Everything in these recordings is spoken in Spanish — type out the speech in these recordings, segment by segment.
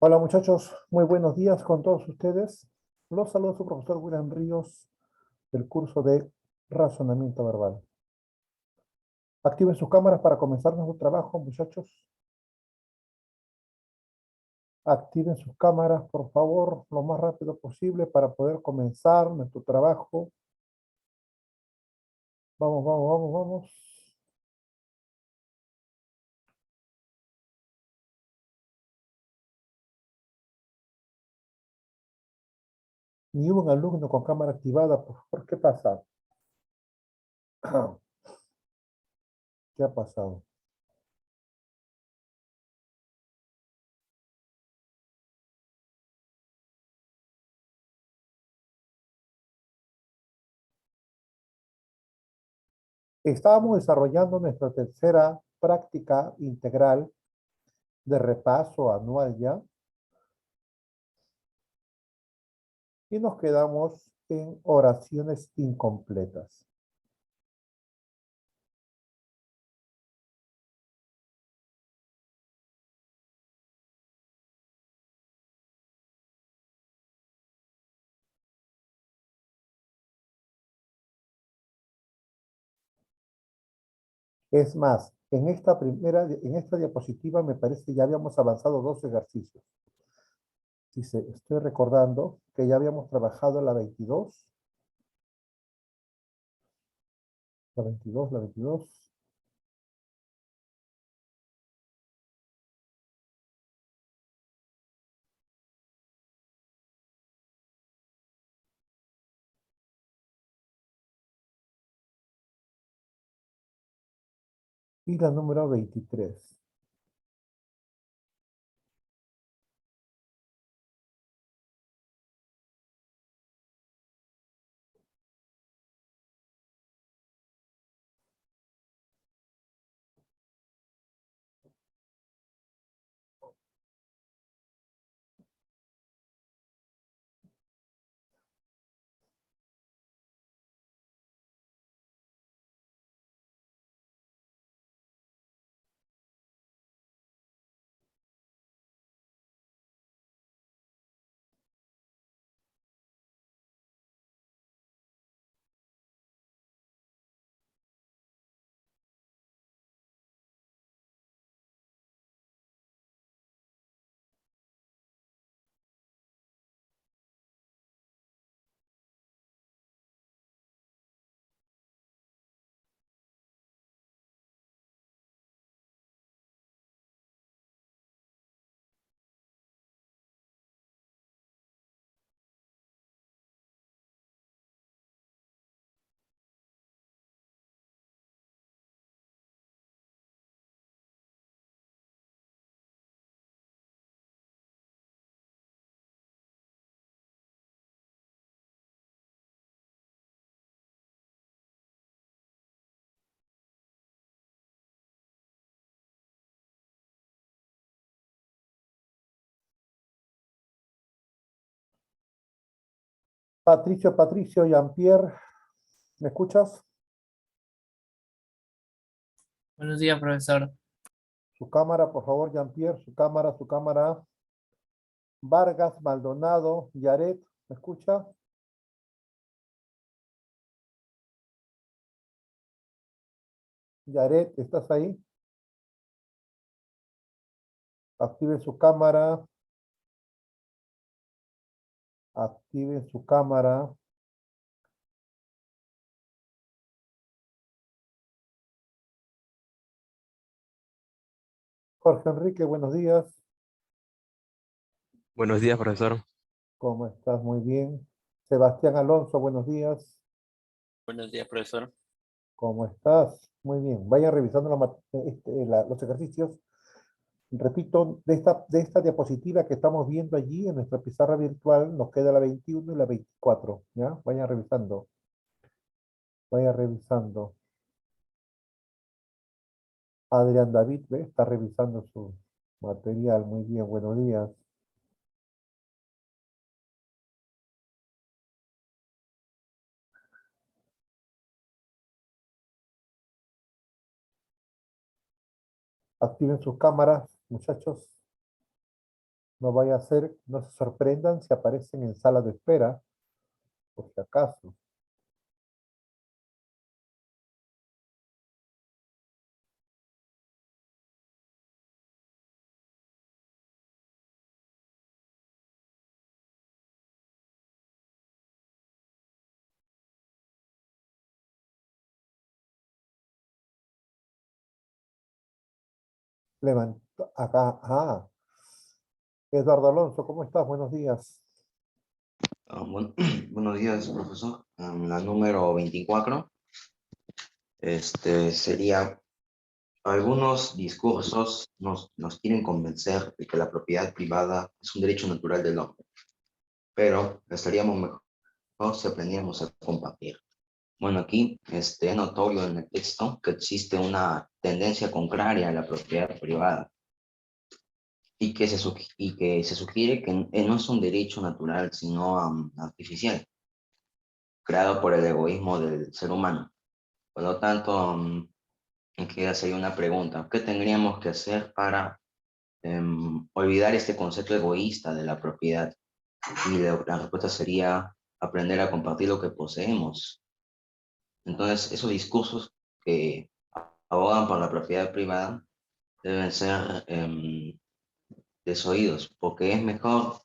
Hola muchachos, muy buenos días con todos ustedes. Los saluda su profesor William Ríos del curso de razonamiento verbal. Activen sus cámaras para comenzar nuestro trabajo, muchachos. Activen sus cámaras, por favor, lo más rápido posible para poder comenzar nuestro trabajo. Vamos, vamos, vamos, vamos. Ni un alumno con cámara activada, por favor. ¿Qué pasa? ¿Qué ha pasado? Estábamos desarrollando nuestra tercera práctica integral de repaso anual ya. Y nos quedamos en oraciones incompletas. Es más, en esta diapositiva me parece que ya habíamos avanzado dos ejercicios. Dice, estoy recordando que ya habíamos trabajado la 22. Y la número 23. Patricio, Jean-Pierre, ¿me escuchas? Buenos días, profesor. Su cámara, por favor, Jean-Pierre, su cámara, su cámara. Vargas, Maldonado, Yaret, ¿me escucha? Yaret, ¿estás ahí? Activen su cámara. Activen su cámara. Jorge Enrique, buenos días. Buenos días, profesor. ¿Cómo estás? Muy bien. Sebastián Alonso, buenos días. Buenos días, profesor. ¿Cómo estás? Muy bien. Vayan revisando los ejercicios. Repito, de esta diapositiva que estamos viendo allí en nuestra pizarra virtual, nos queda la 21 y la 24. ¿Ya? Vayan revisando. Vayan revisando. Adrián David, ¿ve? Está revisando su material. Muy bien, buenos días. Activen sus cámaras, muchachos. No vaya a ser, no se sorprendan si aparecen en sala de espera, por si acaso. Levanta, acá, Eduardo Alonso, ¿cómo estás? Buenos días. Buenos días, profesor. La número 24 sería, algunos discursos nos quieren convencer de que la propiedad privada es un derecho natural del hombre, pero estaríamos mejor si aprendíamos a compartir. Bueno, aquí es notorio en el texto que existe una tendencia contraria a la propiedad privada y que se sugiere que no es un derecho natural, sino artificial, creado por el egoísmo del ser humano. Por lo tanto, me queda hacer una pregunta. ¿Qué tendríamos que hacer para olvidar este concepto egoísta de la propiedad? Y la respuesta sería aprender a compartir lo que poseemos. Entonces, esos discursos que abogan por la propiedad privada deben ser desoídos, porque mejor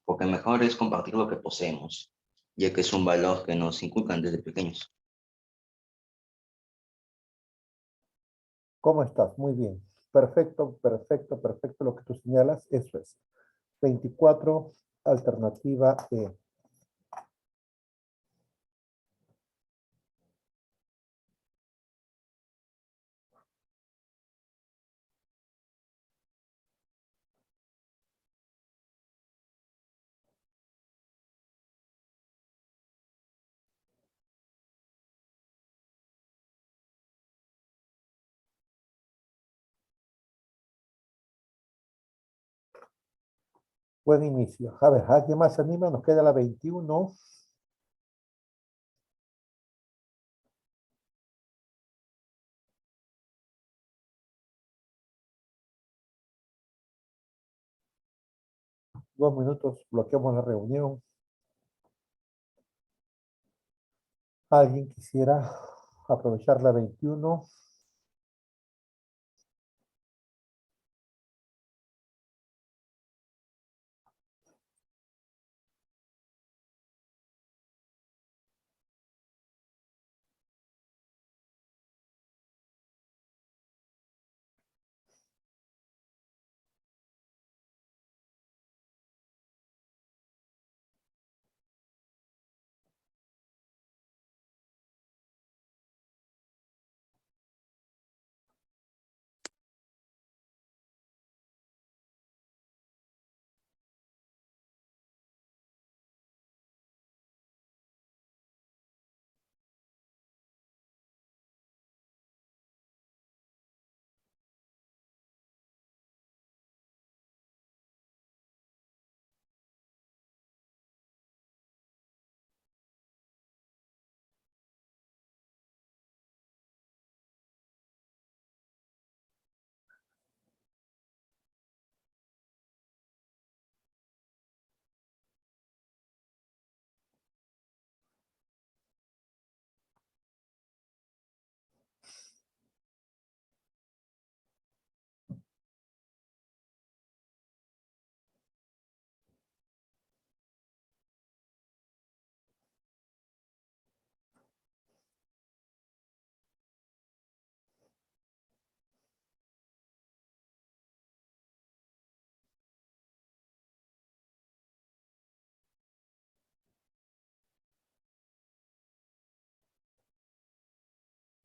es compartir lo que poseemos, ya que es un valor que nos inculcan desde pequeños. ¿Cómo estás? Muy bien. Perfecto, perfecto, perfecto lo que tú señalas. Eso es. 24, alternativa E. Buen inicio. A ver, ¿alguien más se anima? Nos queda la 21. Dos minutos, bloqueamos la reunión. ¿Alguien quisiera aprovechar la 21?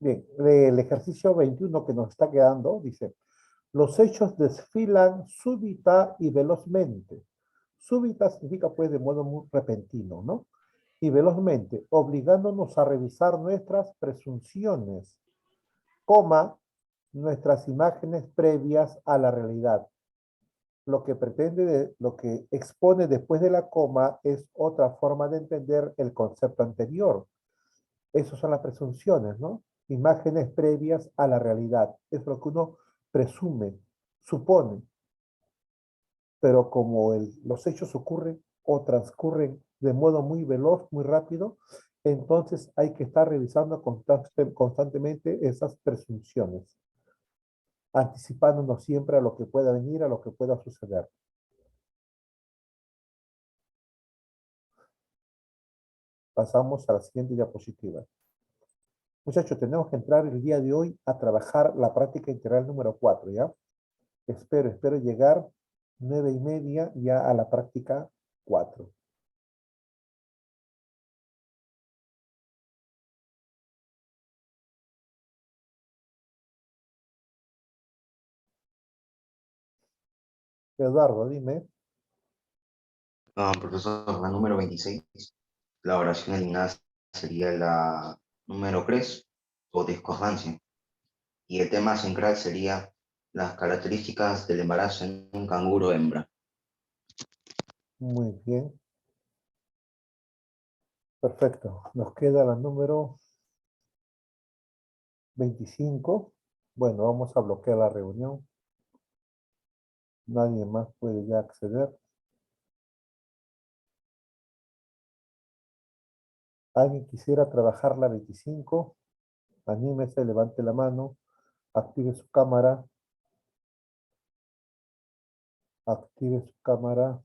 Bien, el ejercicio 21 que nos está quedando dice, los hechos desfilan súbita y velozmente. Súbita significa pues de modo muy repentino, ¿no? Y velozmente, obligándonos a revisar nuestras presunciones, coma, nuestras imágenes previas a la realidad. Lo que pretende, lo que expone después de la coma es otra forma de entender el concepto anterior. Esas son las presunciones, ¿no? Imágenes previas a la realidad. Es lo que uno presume, supone. pero como los hechos ocurren o transcurren de modo muy veloz, muy rápido, entonces hay que estar revisando constantemente esas presunciones, anticipándonos siempre a lo que pueda venir, a lo que pueda suceder. Pasamos a la siguiente diapositiva. Muchachos, tenemos que entrar el día de hoy a trabajar la práctica integral número 4, ¿ya? Espero llegar 9:30 ya a la práctica 4. Eduardo, dime. Profesor, la número 26, la oración eliminada sería la número 3 o discordancia. Y el tema central sería las características del embarazo en un canguro hembra. Muy bien. Perfecto. Nos queda la número 25. Bueno, vamos a bloquear la reunión. Nadie más puede ya acceder. ¿Alguien quisiera trabajar la 25? Anímese, levante la mano, active su cámara. Active su cámara.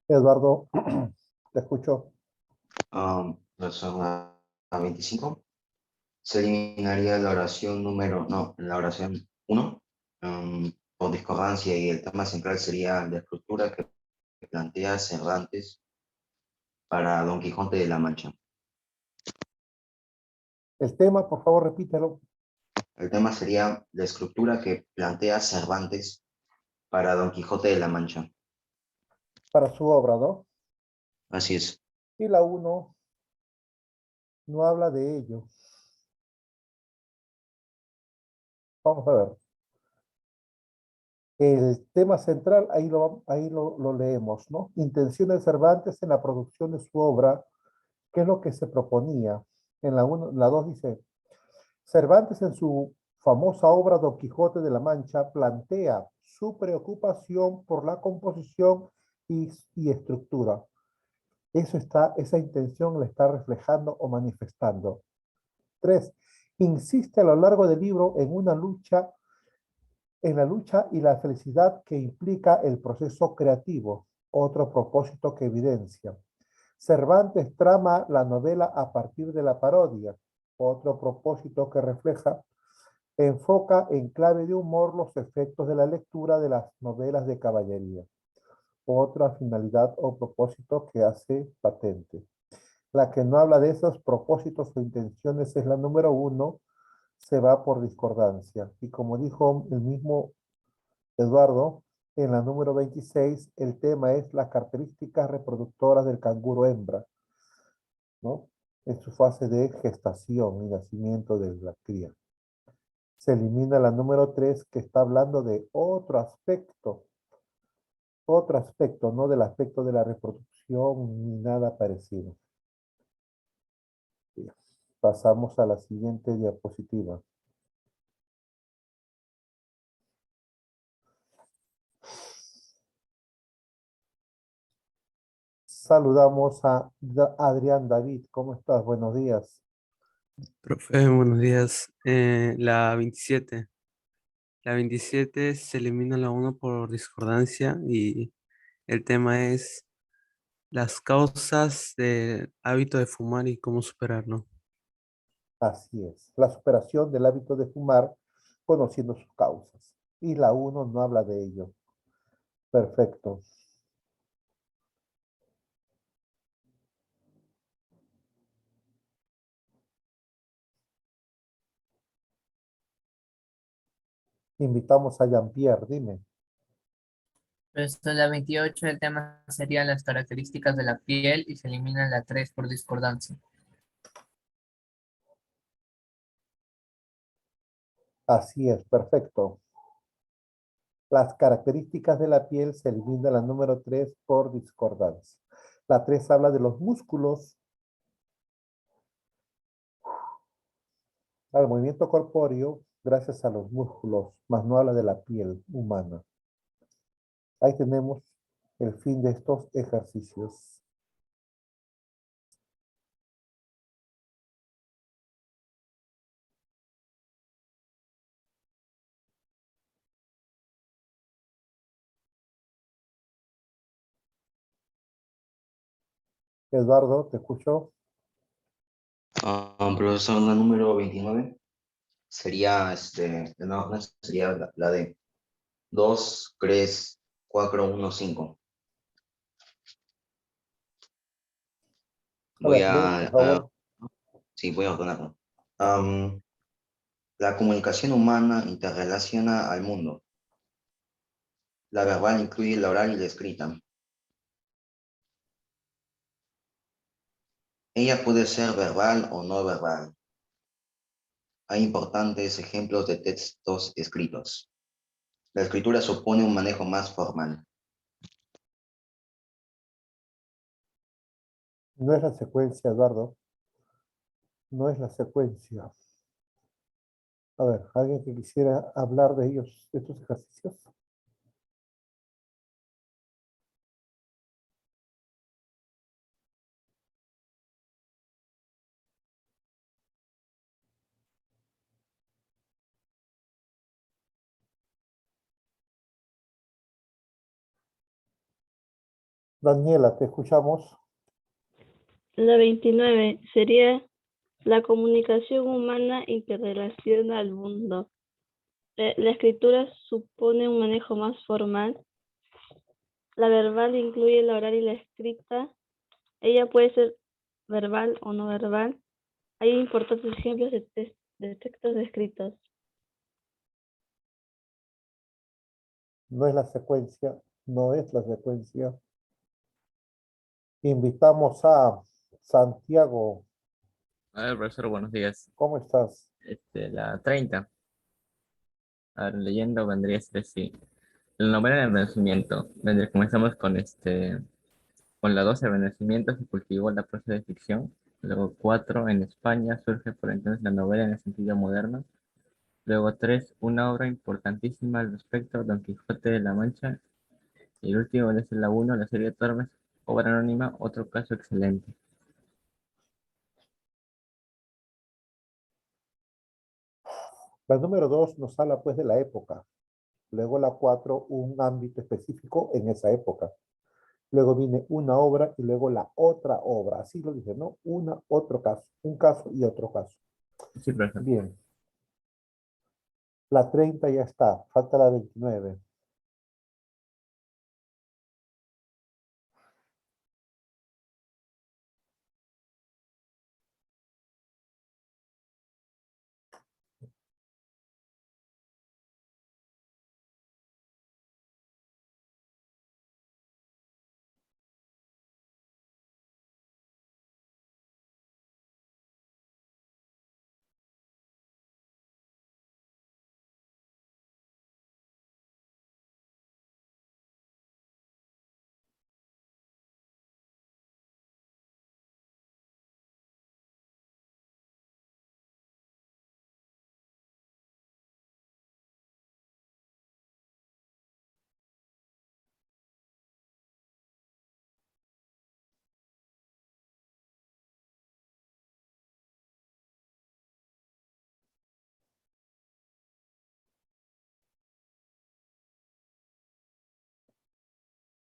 Eduardo, te escucho. Persona 25. Se eliminaría la oración número, no, la oración 1, por discordancia, y el tema central sería la estructura que plantea Cervantes para Don Quijote de la Mancha. El tema, por favor, repítelo. El tema sería la estructura que plantea Cervantes para Don Quijote de la Mancha. Para su obra, ¿no? Así es. Y la uno no habla de ello. Vamos a ver. El tema central, ahí lo leemos, ¿no? Intención de Cervantes en la producción de su obra, ¿qué es lo que se proponía? En la 1, la 2 dice, Cervantes en su famosa obra Don Quijote de la Mancha plantea su preocupación por la composición y estructura. Esa intención la está reflejando o manifestando. 3. Insiste a lo largo del libro en la lucha y la felicidad que implica el proceso creativo, otro propósito que evidencia. Cervantes trama la novela a partir de la parodia, otro propósito que refleja. Enfoca en clave de humor los efectos de la lectura de las novelas de caballería, otra finalidad o propósito que hace patente. La que no habla de esos propósitos o intenciones es la número 1, se va por discordancia. Y como dijo el mismo Eduardo, en la número 26 el tema es las características reproductoras del canguro hembra, ¿no? En su fase de gestación y nacimiento de la cría. Se elimina la número 3 que está hablando de otro aspecto, no del aspecto de la reproducción ni nada parecido. Bien. Pasamos a la siguiente diapositiva. Saludamos a Adrián David. ¿Cómo estás? Buenos días. Profe, buenos días. La 27. La 27 se elimina la uno por discordancia y el tema es las causas del hábito de fumar y cómo superarlo. Así es. La superación del hábito de fumar conociendo sus causas. Y la uno no habla de ello. Perfecto. Invitamos a Jean-Pierre, dime. Profesor, la 28, el tema serían las características de la piel y se elimina la 3 por discordancia. Así es, perfecto. Las características de la piel se elimina la número 3 por discordancia. La 3 habla de los músculos, al movimiento corpóreo, gracias a los músculos, más no habla de la piel humana. Ahí tenemos el fin de estos ejercicios. Eduardo, ¿te escucho? Profesor, la número 29 sería, no, sería la de 2, 3, 4, 1, 5. A Voy ver, lee, por a, favor. sí, voy a ordenarlo. La comunicación humana interrelaciona al mundo. La verbal incluye la oral y la escrita. Ella puede ser verbal o no verbal. Hay importantes ejemplos de textos escritos. La escritura supone un manejo más formal. No es la secuencia, Eduardo. No es la secuencia. A ver, ¿alguien que quisiera hablar de ellos, de estos ejercicios? Daniela, te escuchamos. La 29 sería la comunicación humana interrelaciona al mundo. La escritura supone un manejo más formal. La verbal incluye la oral y la escrita. Ella puede ser verbal o no verbal. Hay importantes ejemplos de textos escritos. No es la secuencia, no es la secuencia. Invitamos a Santiago. A ver, profesor, buenos días. ¿Cómo estás? La 30. A ver, leyendo vendría a ser así. La novela del Renacimiento. Comenzamos con la 12 Renacimiento se cultivó la prosa de ficción. Luego 4 en España surge por entonces la novela en el sentido moderno. Luego 3 una obra importantísima al respecto, Don Quijote de la Mancha. Y el último es la 1, la serie de Tormes, obra anónima, otro caso excelente. La número 2 nos habla pues de la época. Luego la 4, un ámbito específico en esa época. Luego viene una obra y luego la otra obra. Así lo dije, ¿no? Otro caso. Un caso y otro caso. Sí, profesor. Bien. La 30 ya está. Falta la 29.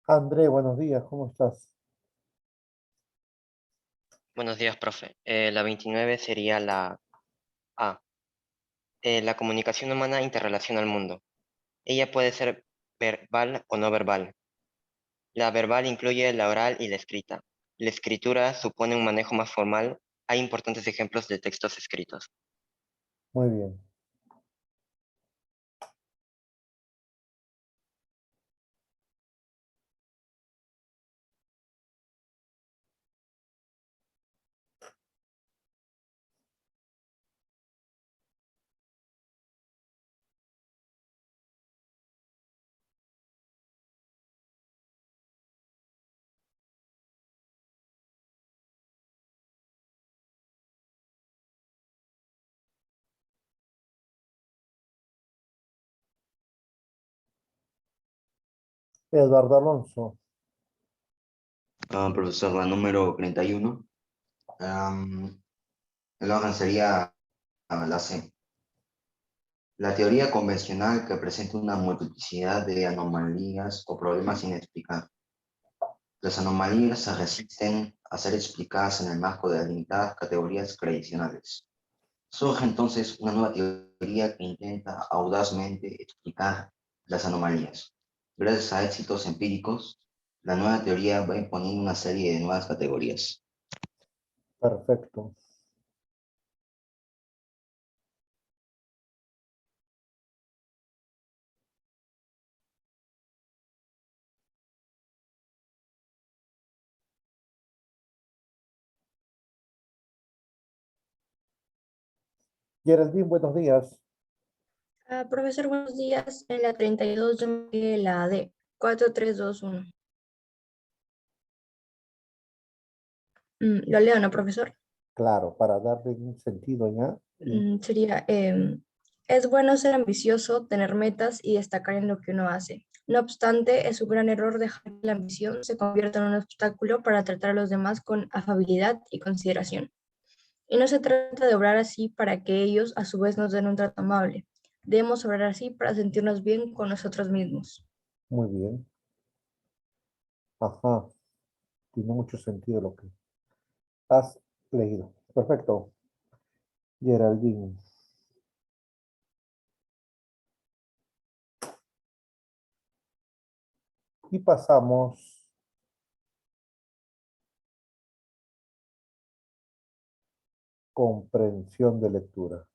André, buenos días. ¿Cómo estás? Buenos días, profe. La 29 sería la A. La comunicación humana interrelaciona al mundo. Ella puede ser verbal o no verbal. La verbal incluye la oral y la escrita. La escritura supone un manejo más formal. Hay importantes ejemplos de textos escritos. Muy bien. Eduardo Alonso. Profesor, la número 31. El orden sería la C. La teoría convencional que presenta una multiplicidad de anomalías o problemas sin explicar. Las anomalías se resisten a ser explicadas en el marco de las limitadas categorías tradicionales. Surge entonces una nueva teoría que intenta audazmente explicar las anomalías. Gracias a éxitos empíricos, la nueva teoría va imponiendo una serie de nuevas categorías. Perfecto. Geraldine, buenos días. Profesor, buenos días. En la 32 yo me quedé la D, 4321. Lo leo, ¿no, profesor? Claro, para darle un sentido ya. Sería, es bueno ser ambicioso, tener metas y destacar en lo que uno hace. No obstante, es un gran error dejar que la ambición se convierta en un obstáculo para tratar a los demás con afabilidad y consideración. Y no se trata de obrar así para que ellos a su vez nos den un trato amable. Debemos obrar así para sentirnos bien con nosotros mismos. Muy bien. Ajá. tiene mucho sentido lo que has leído. Perfecto. Geraldine. Y pasamos comprensión de lectura.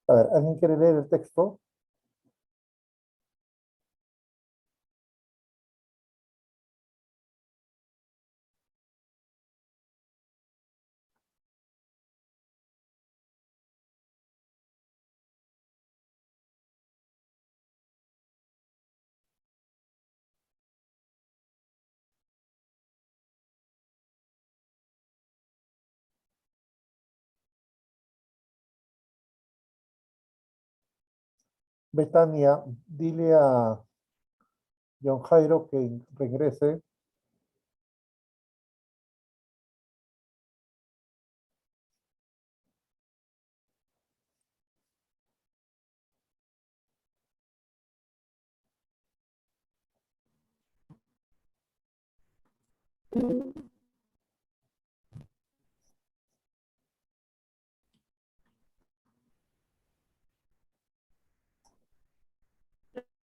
A ver, ¿alguien quiere leer el texto? Betania, dile a John Jairo que regrese.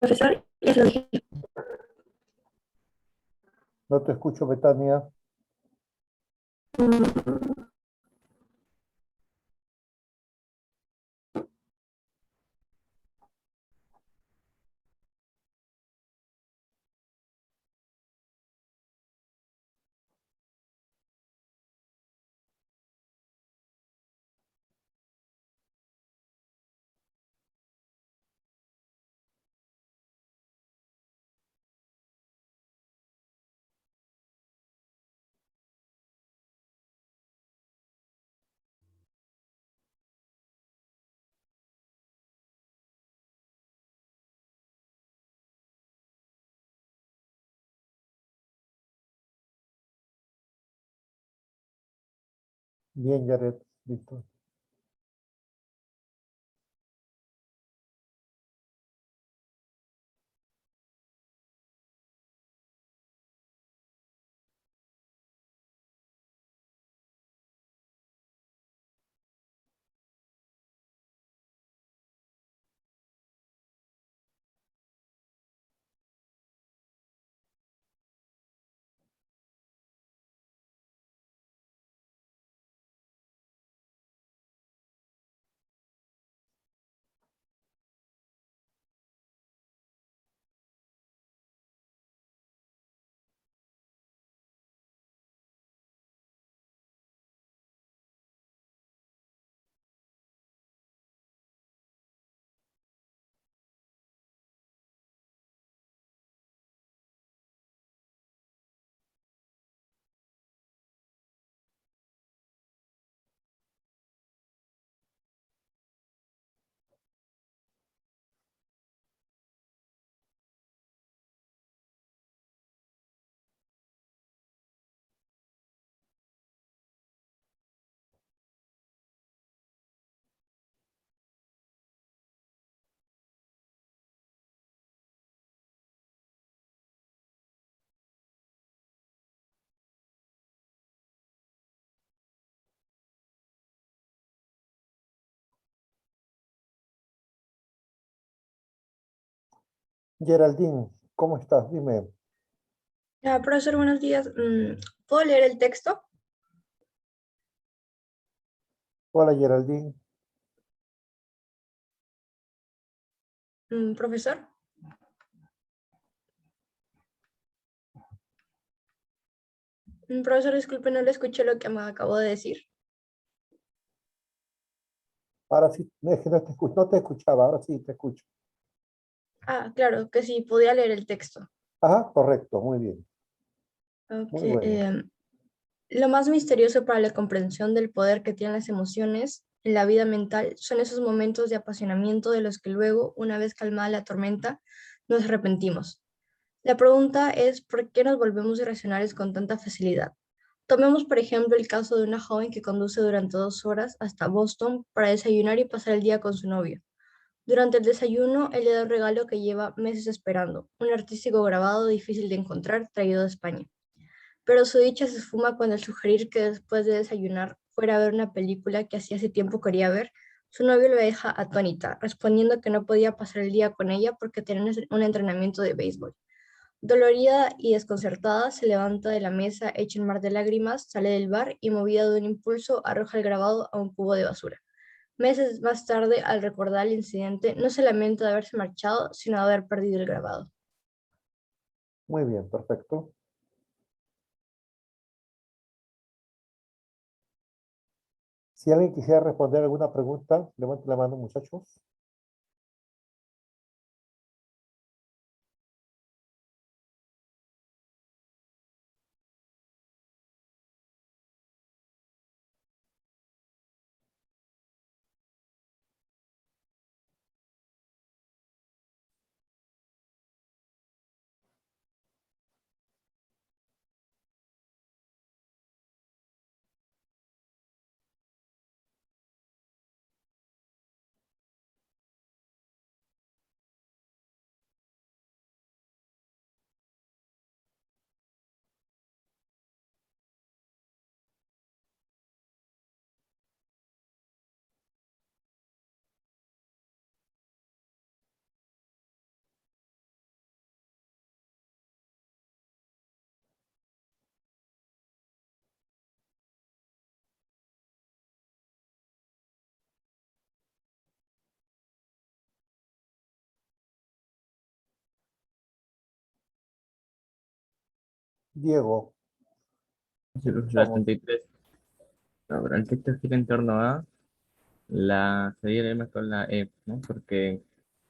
Profesor, ya se lo dije. No te escucho, Betania. Bien, Jared, listo. Geraldine, ¿cómo estás? Dime. Profesor, buenos días. ¿Puedo leer el texto? Hola, Geraldine. Profesor. Profesor, disculpe, no le escuché lo que me acabó de decir. Ahora sí, es que no te escuchaba, ahora sí te escucho. Claro, que sí, podía leer el texto. Ajá, correcto, muy bien. Ok, Muy bueno. lo más misterioso para la comprensión del poder que tienen las emociones en la vida mental son esos momentos de apasionamiento de los que luego, una vez calmada la tormenta, nos arrepentimos. La pregunta es, ¿por qué nos volvemos irracionales con tanta facilidad? Tomemos, por ejemplo, el caso de una joven que conduce durante 2 horas hasta Boston para desayunar y pasar el día con su novio. Durante el desayuno, él le da un regalo que lleva meses esperando, un artístico grabado difícil de encontrar traído de España. Pero su dicha se esfuma cuando al sugerir que después de desayunar fuera a ver una película que hacía hace tiempo quería ver, su novio lo deja atónita, respondiendo que no podía pasar el día con ella porque tenía un entrenamiento de béisbol. Dolorida y desconcertada, se levanta de la mesa hecha un mar de lágrimas, sale del bar y movida de un impulso arroja el grabado a un cubo de basura. Meses más tarde, al recordar el incidente, no se lamenta de haberse marchado, sino de haber perdido el grabado. Muy bien, perfecto. Si alguien quisiera responder alguna pregunta, levante la mano, muchachos. Diego, te La escuchamos. 33. Ahora, el texto gira en torno a sería el M con la E, ¿no? Porque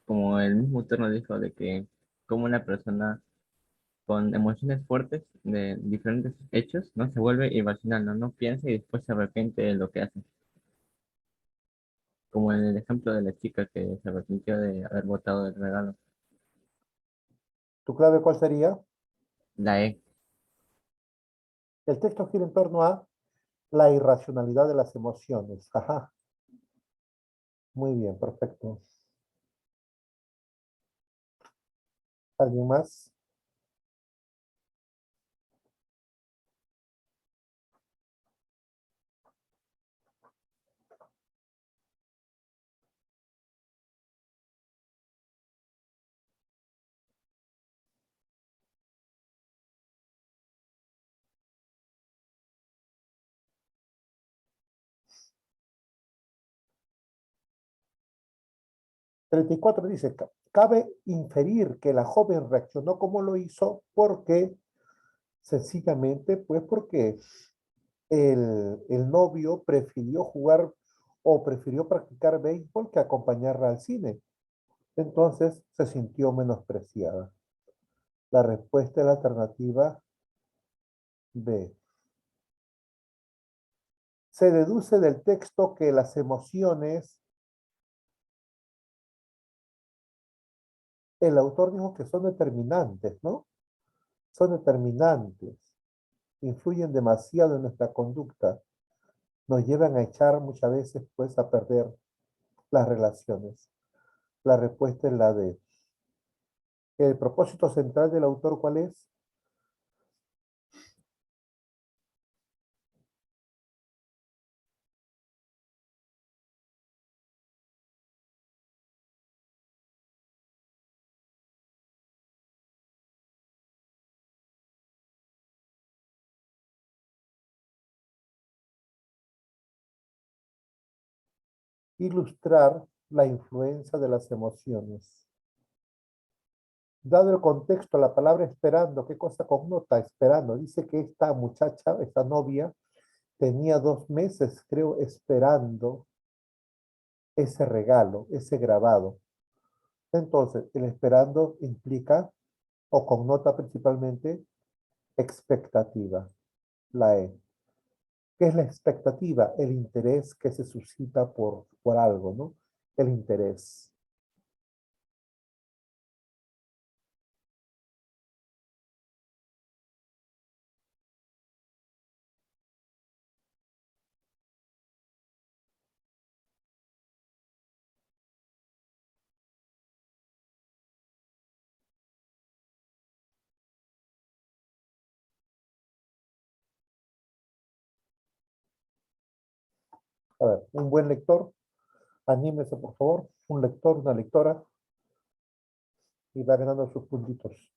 como el mismo autor nos dijo de que como una persona con emociones fuertes de diferentes hechos, ¿no? Se vuelve irracional, ¿no? No piensa y después se arrepiente de lo que hace. Como en el ejemplo de la chica que se arrepintió de haber botado el regalo. ¿Tu clave cuál sería? La E. El texto gira en torno a La irracionalidad de las emociones. Ajá. Muy bien, perfecto. ¿Alguien más? Treinta y cuatro dice, cabe inferir que la joven reaccionó como lo hizo porque, sencillamente, pues porque el novio prefirió jugar o prefirió practicar béisbol que acompañarla al cine. Entonces se sintió menospreciada. La respuesta es la alternativa B. Se deduce del texto que las emociones, el autor dijo que son determinantes, ¿no? Son determinantes, influyen demasiado en nuestra conducta, nos llevan a echar muchas veces pues a perder las relaciones. La respuesta es la D. El propósito central del autor, ¿cuál es? Ilustrar la influencia de las emociones. Dado el contexto, la palabra esperando, ¿qué cosa connota esperando? Dice que esta muchacha, esta novia, tenía 2 meses, creo, esperando ese regalo, ese grabado. Entonces, el esperando implica o connota principalmente expectativa, la E. ¿Qué es la expectativa? El interés que se suscita por algo, ¿no? El interés. A ver, un buen lector, anímese por favor, un lector, una lectora, y va ganando sus puntitos.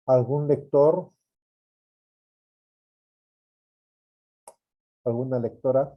¿Algún lector? ¿Alguna lectora?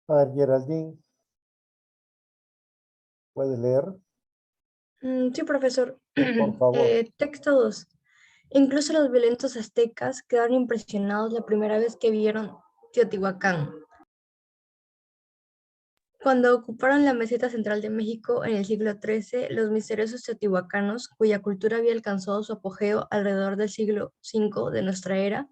A ver, Geraldine, ¿puedes leer? Sí, profesor. Por favor. Texto 2. Incluso los violentos aztecas quedaron impresionados la primera vez que vieron Teotihuacán. Cuando ocuparon la meseta central de México en el siglo XIII, los misteriosos teotihuacanos, cuya cultura había alcanzado su apogeo alrededor del siglo V de nuestra era,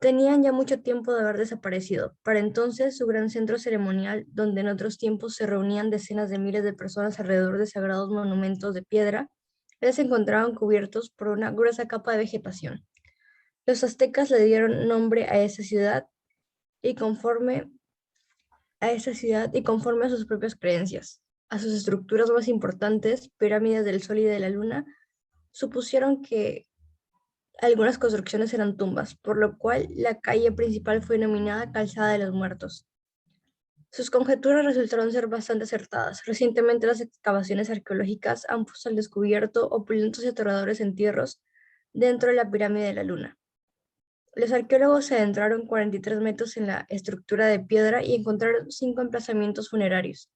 tenían ya mucho tiempo de haber desaparecido. Para entonces, su gran centro ceremonial, donde en otros tiempos se reunían decenas de miles de personas alrededor de sagrados monumentos de piedra, ya se encontraban cubiertos por una gruesa capa de vegetación. Los aztecas le dieron nombre a esa ciudad y conforme a sus propias creencias, a sus estructuras más importantes, pirámides del Sol y de la Luna, supusieron que algunas construcciones eran tumbas, por lo cual la calle principal fue denominada Calzada de los Muertos. Sus conjeturas resultaron ser bastante acertadas. Recientemente las excavaciones arqueológicas han puesto al descubierto opulentos y aterradores entierros dentro de la pirámide de la Luna. Los arqueólogos se adentraron 43 metros en la estructura de piedra y encontraron 5 emplazamientos funerarios.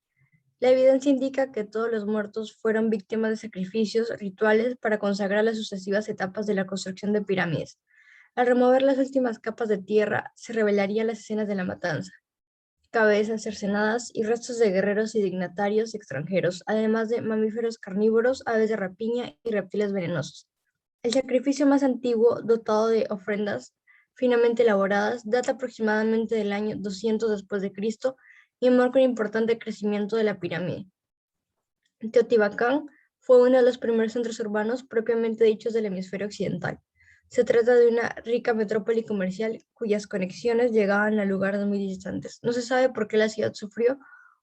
La evidencia indica que todos los muertos fueron víctimas de sacrificios rituales para consagrar las sucesivas etapas de la construcción de pirámides. Al remover las últimas capas de tierra, se revelarían las escenas de la matanza. Cabezas cercenadas y restos de guerreros y dignatarios extranjeros, además de mamíferos carnívoros, aves de rapiña y reptiles venenosos. El sacrificio más antiguo, dotado de ofrendas finamente elaboradas, data aproximadamente del año 200 después de Cristo y marca un importante crecimiento de la pirámide. Teotihuacán fue uno de los primeros centros urbanos propiamente dichos del hemisferio occidental. Se trata de una rica metrópoli comercial cuyas conexiones llegaban a lugares muy distantes. No se sabe por qué la ciudad sufrió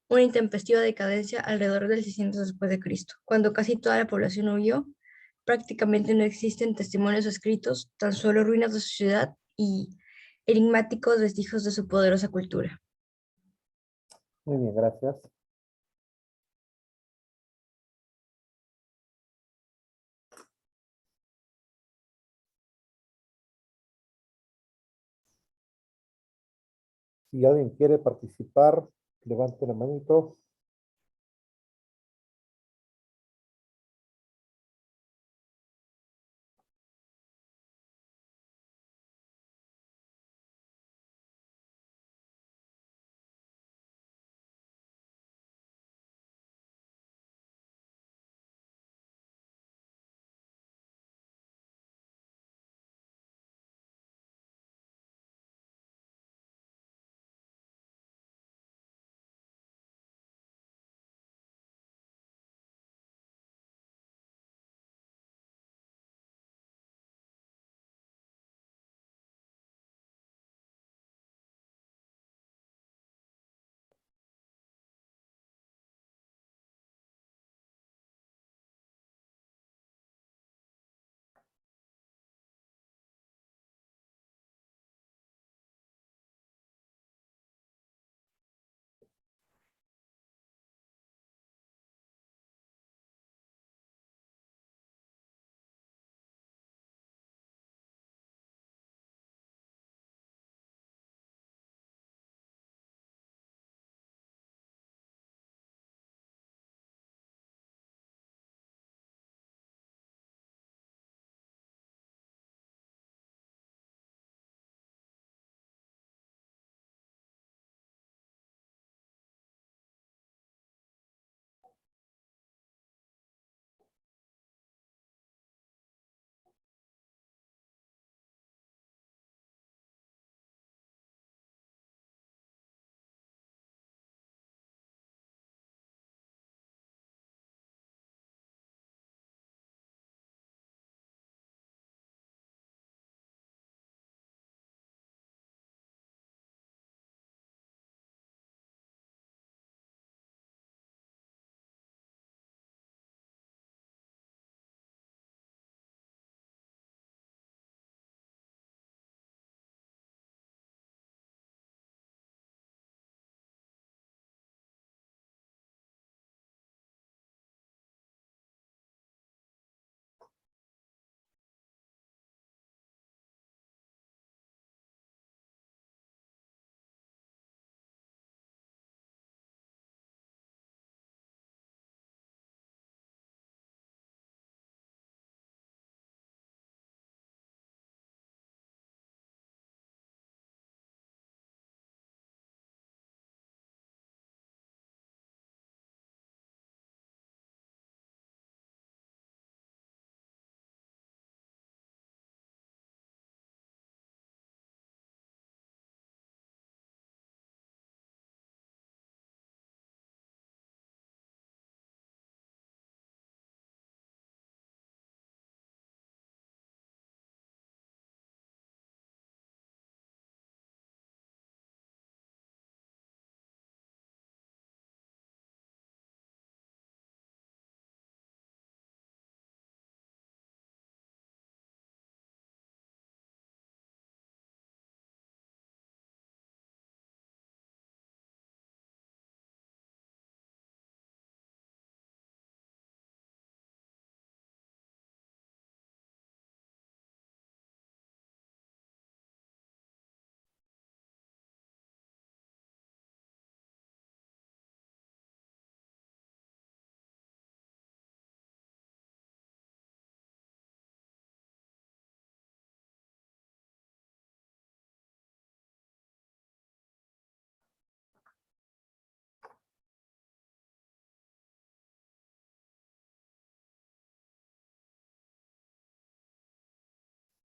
una intempestiva decadencia alrededor del 600 después de Cristo, cuando casi toda la población huyó. Prácticamente no existen testimonios escritos, tan solo ruinas de su ciudad y enigmáticos vestigios de su poderosa cultura. Muy bien, gracias. Si alguien quiere participar, levante la manito.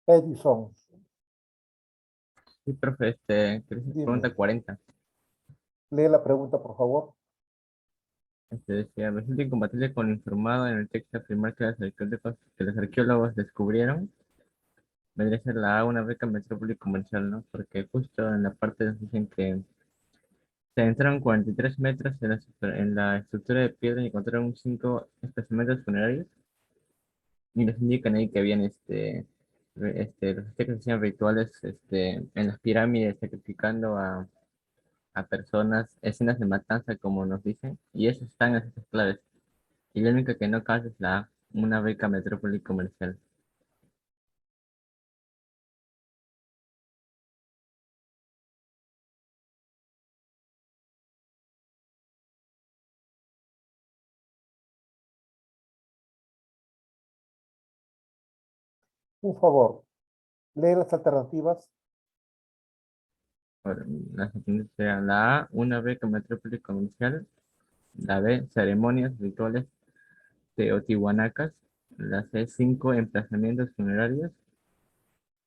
Edison, Sí, profe, creo que es dime. pregunta 40. Lee la pregunta, por favor. Decía, resulta incompatible con lo informado en el texto afirmar que los arqueólogos descubrieron. Vendría a ser la A, una beca metrópoli comercial, ¿no? Porque justo en la parte nos dicen que se adentraron 43 metros en la estructura de piedra y encontraron 5 especímenes funerarios. Y nos indican ahí que habían los aztecas hacían rituales en las pirámides sacrificando a personas, escenas de matanza, como nos dicen, y eso están en esas claves. Y la única que no casa es la A, una beca metrópoli comercial. Un favor, lee las alternativas. Ahora, las opciones serían la A, una beca metrópoli comercial. La B, ceremonias rituales teotihuanacas. La C, 5 emplazamientos funerarios.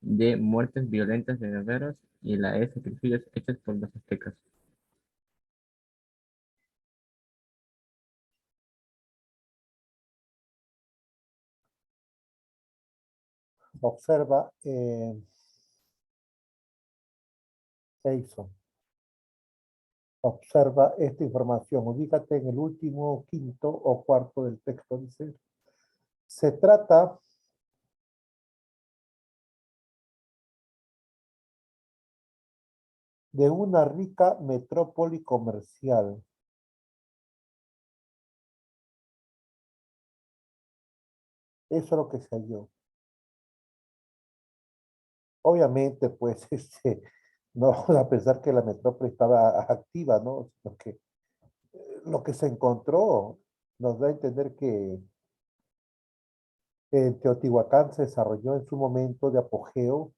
D, muertes violentas de guerreros. Y la E, sacrificios hechos por los aztecas. Observa, Jason. Observa esta información. Ubícate en el último quinto o cuarto del texto. Dice, se trata de una rica metrópoli comercial. Eso es lo que se halló. Obviamente, pues, no vamos a pensar que la metrópoli estaba activa, ¿no? Lo que se encontró nos da a entender que Teotihuacán se desarrolló en su momento de apogeo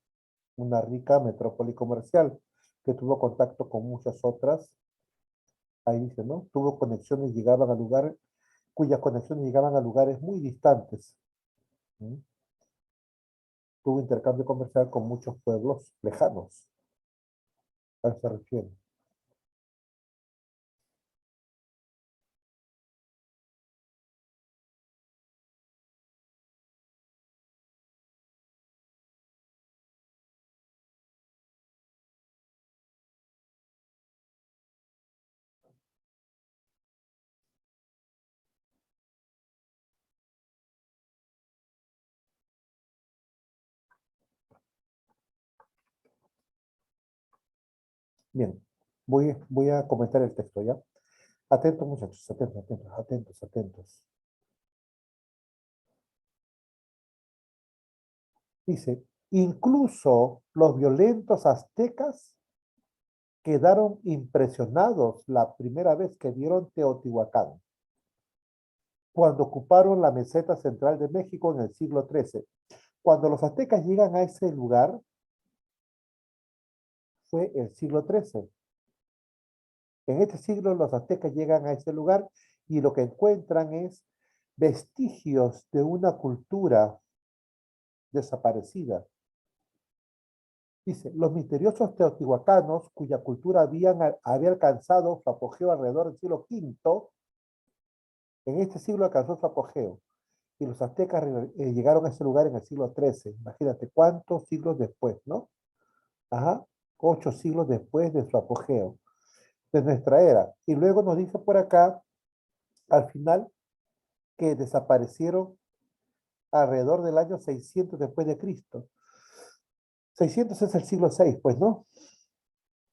una rica metrópoli comercial que tuvo contacto con muchas otras. Ahí dice, ¿no? Tuvo conexiones, llegaban a lugares, cuyas conexiones llegaban a lugares muy distantes. ¿Mm? Tuvo intercambio comercial con muchos pueblos lejanos. A eso se refiere. Bien, voy a comentar el texto, ¿ya? Atentos, muchachos, atentos. Dice, incluso los violentos aztecas quedaron impresionados la primera vez que vieron Teotihuacán, cuando ocuparon la meseta central de México en el siglo XIII. Cuando los aztecas llegan a ese lugar, fue el siglo XIII. En este siglo los aztecas llegan a ese lugar y lo que encuentran es vestigios de una cultura desaparecida. Dice, los misteriosos teotihuacanos, cuya cultura había alcanzado su apogeo alrededor del siglo V, en este siglo alcanzó su apogeo. Y los aztecas llegaron a ese lugar en el siglo XIII. Imagínate cuántos siglos después, ¿no? Ajá, 8 siglos después de su apogeo, de nuestra era. Y luego nos dice por acá, al final, que desaparecieron alrededor del año 600 después de Cristo. 600 es el siglo VI, pues, ¿no?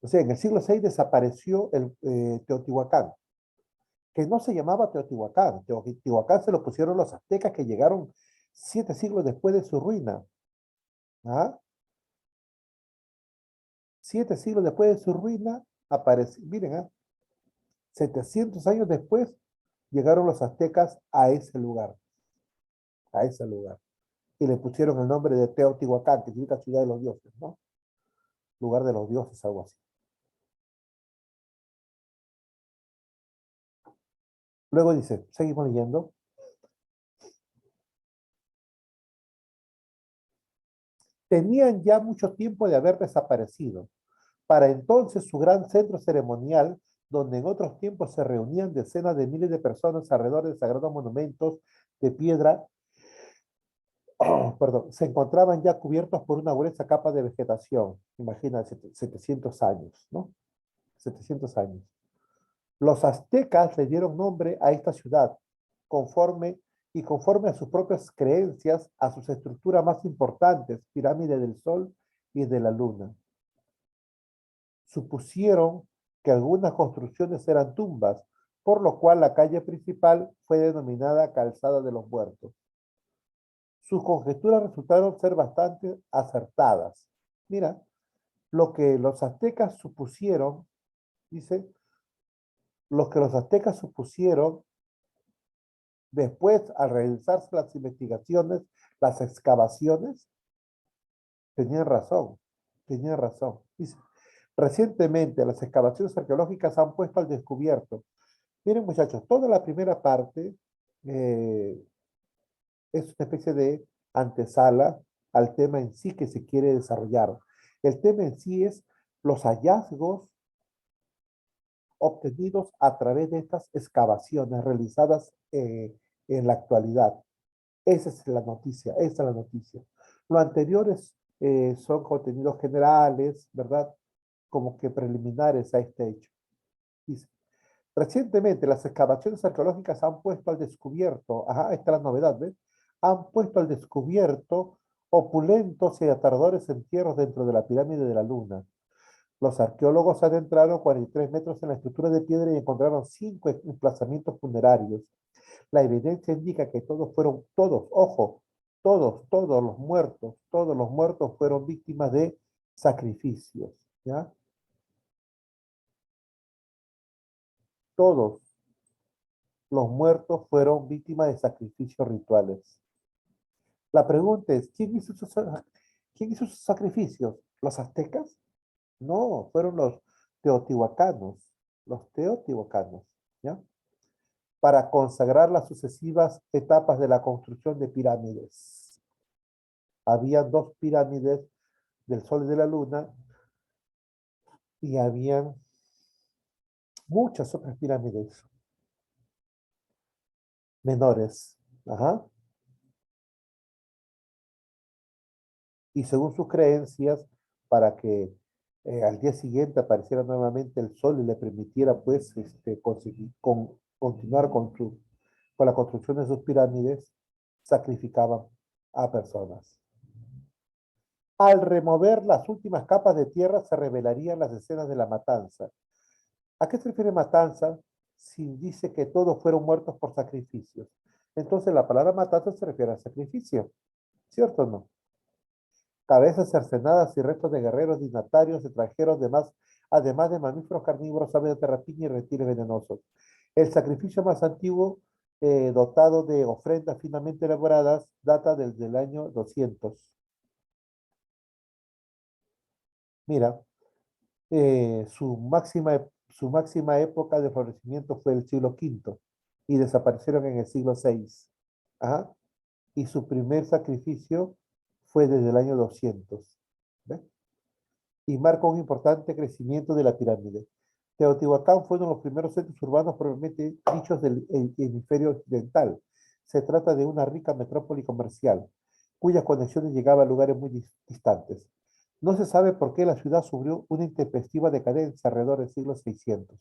O sea, en el siglo VI desapareció el Teotihuacán, que no se llamaba Teotihuacán. Teotihuacán se lo pusieron los aztecas que llegaron 7 siglos después de su ruina. ¿Ah? 7 siglos después de su ruina apareció, miren, 700 años después llegaron los aztecas a ese lugar, y le pusieron el nombre de Teotihuacán, que significa ciudad de los dioses, ¿no? Lugar de los dioses, algo así. Luego dice, seguimos leyendo. Tenían ya mucho tiempo de haber desaparecido. Para entonces su gran centro ceremonial, donde en otros tiempos se reunían decenas de miles de personas alrededor de sagrados monumentos de piedra, perdón, se encontraban ya cubiertos por una gruesa capa de vegetación. Imagina, 700 años, ¿no? 700 años. Los aztecas le dieron nombre a esta ciudad, conforme a sus propias creencias, a sus estructuras más importantes, pirámide del Sol y de la Luna. Supusieron que algunas construcciones eran tumbas, por lo cual la calle principal fue denominada Calzada de los Muertos. Sus conjeturas resultaron ser bastante acertadas. Mira, lo que los aztecas supusieron, dice, lo que los aztecas supusieron después, al realizarse las investigaciones, las excavaciones, Tenían razón, tenían razón. Dice, recientemente las excavaciones arqueológicas han puesto al descubierto. Miren muchachos, toda la primera parte es una especie de antesala al tema en sí que se quiere desarrollar. El tema en sí es los hallazgos obtenidos a través de estas excavaciones realizadas en la actualidad. Esa es la noticia, esa es la noticia. Lo anterior son contenidos generales, ¿verdad? Como que preliminares a este hecho. Dice, recientemente las excavaciones arqueológicas han puesto al descubierto, ajá, esta es la novedad, ¿ves? Han puesto al descubierto opulentos y aterradores entierros dentro de la pirámide de la Luna. Los arqueólogos adentraron 43 metros en la estructura de piedra y encontraron 5 emplazamientos funerarios. La evidencia indica que ojo, todos los muertos fueron víctimas de sacrificios, ¿ya? Todos los muertos fueron víctimas de sacrificios rituales. La pregunta es, ¿quién hizo esos sacrificios? ¿Los aztecas? No, fueron los teotihuacanos, ¿ya? Para consagrar las sucesivas etapas de la construcción de pirámides. Habían 2 pirámides del Sol y de la Luna y habían muchas otras pirámides menores. Ajá. Y según sus creencias, para que al día siguiente apareciera nuevamente el sol y le permitiera pues continuar con la construcción de sus pirámides, sacrificaban a personas. Al remover las últimas capas de tierra se revelarían las escenas de la matanza. ¿A qué se refiere matanza? Si dice que todos fueron muertos por sacrificios. Entonces la palabra matanza se refiere a sacrificio, ¿cierto o no? Cabezas cercenadas y restos de guerreros dignatarios extranjeros, además de mamíferos carnívoros, aves de rapiña y reptiles venenosos. El sacrificio más antiguo, dotado de ofrendas finamente elaboradas, data desde el año 200. Mira, su máxima época de florecimiento fue el siglo V y desaparecieron en el siglo VI. Ajá. Y su primer sacrificio fue desde el año 200. ¿Ve? Y marca un importante crecimiento de la pirámide. Teotihuacán fue uno de los primeros centros urbanos probablemente dichos del hemisferio occidental. Se trata de una rica metrópoli comercial, cuyas conexiones llegaban a lugares muy distantes. No se sabe por qué la ciudad sufrió una intempestiva decadencia alrededor del siglo 600,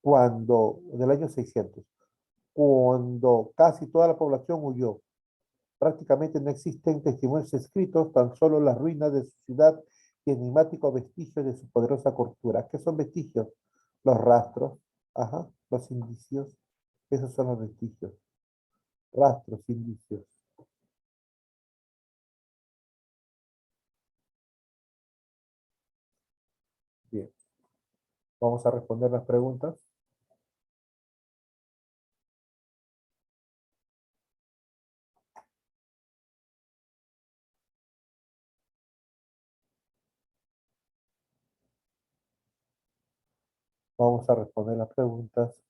del año 600, cuando casi toda la población huyó. Prácticamente no existen testimonios escritos, tan solo las ruinas de su ciudad y enigmáticos vestigios de su poderosa cultura. ¿Qué son vestigios? Los rastros, ajá, los indicios, esos son los vestigios. Rastros, indicios. Bien. Vamos a responder las preguntas. Vamos a responder las preguntas.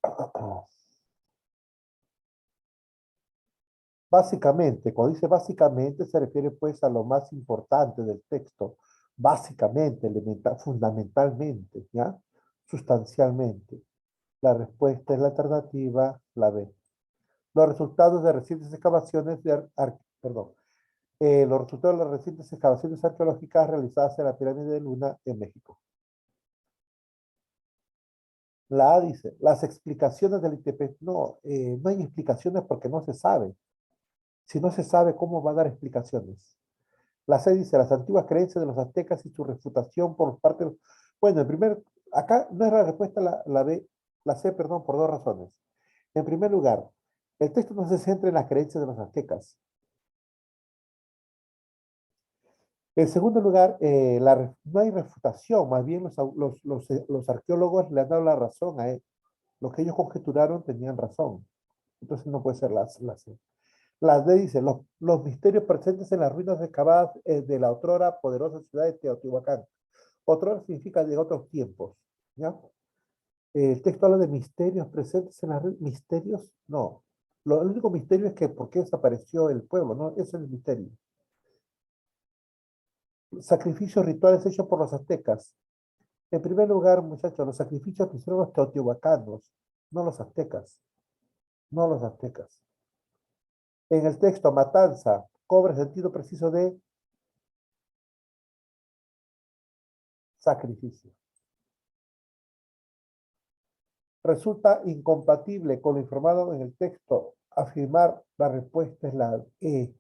Básicamente, cuando dice básicamente, se refiere pues a lo más importante del texto. Básicamente, fundamentalmente, ¿ya? Sustancialmente. La respuesta es la alternativa, la B. Los resultados de recientes excavaciones los resultados de las recientes excavaciones arqueológicas realizadas en la pirámide de Luna en México. La A dice, las explicaciones del ITP. No, no hay explicaciones porque no se sabe. Si no se sabe, ¿cómo va a dar explicaciones? La C dice, las antiguas creencias de los aztecas y su refutación por parte de los... Bueno, acá no es la respuesta la C, perdón, por 2 razones. En primer lugar, el texto no se centra en las creencias de los aztecas. En segundo lugar, no hay refutación, más bien los arqueólogos le han dado la razón a él. Lo que ellos conjeturaron tenían razón. Entonces no puede ser la C. La D dice, los misterios presentes en las ruinas excavadas de la otrora poderosa ciudad de Teotihuacán. Otrora significa de otros tiempos, ¿ya? El texto habla de misterios presentes en las ruinas. ¿Misterios? No. El único misterio es que por qué desapareció el pueblo, ¿no? Ese es el misterio. Sacrificios rituales hechos por los aztecas. En primer lugar, muchachos, los sacrificios que hicieron los teotihuacanos, no los aztecas, no los aztecas. En el texto, matanza cobra el sentido preciso de sacrificio. Resulta incompatible con lo informado en el texto. Afirmar la respuesta es la E.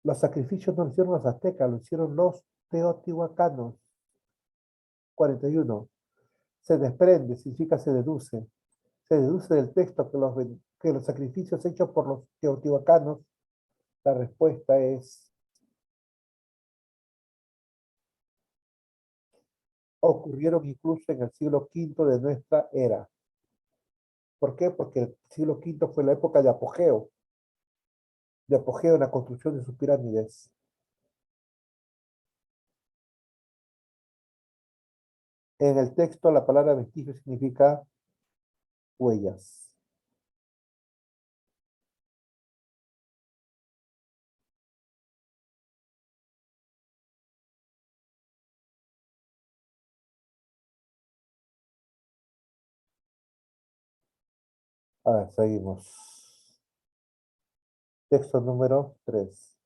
Los sacrificios no lo hicieron los aztecas, lo hicieron los teotihuacanos. 41. Se desprende, significa se deduce. Se deduce del texto que los sacrificios hechos por los teotihuacanos, la respuesta es ocurrieron incluso en el siglo V de nuestra era. ¿Por qué? Porque el siglo V fue la época de apogeo en la construcción de sus pirámides. En el texto, la palabra vestigio significa huellas. A ver, seguimos. Texto número 3.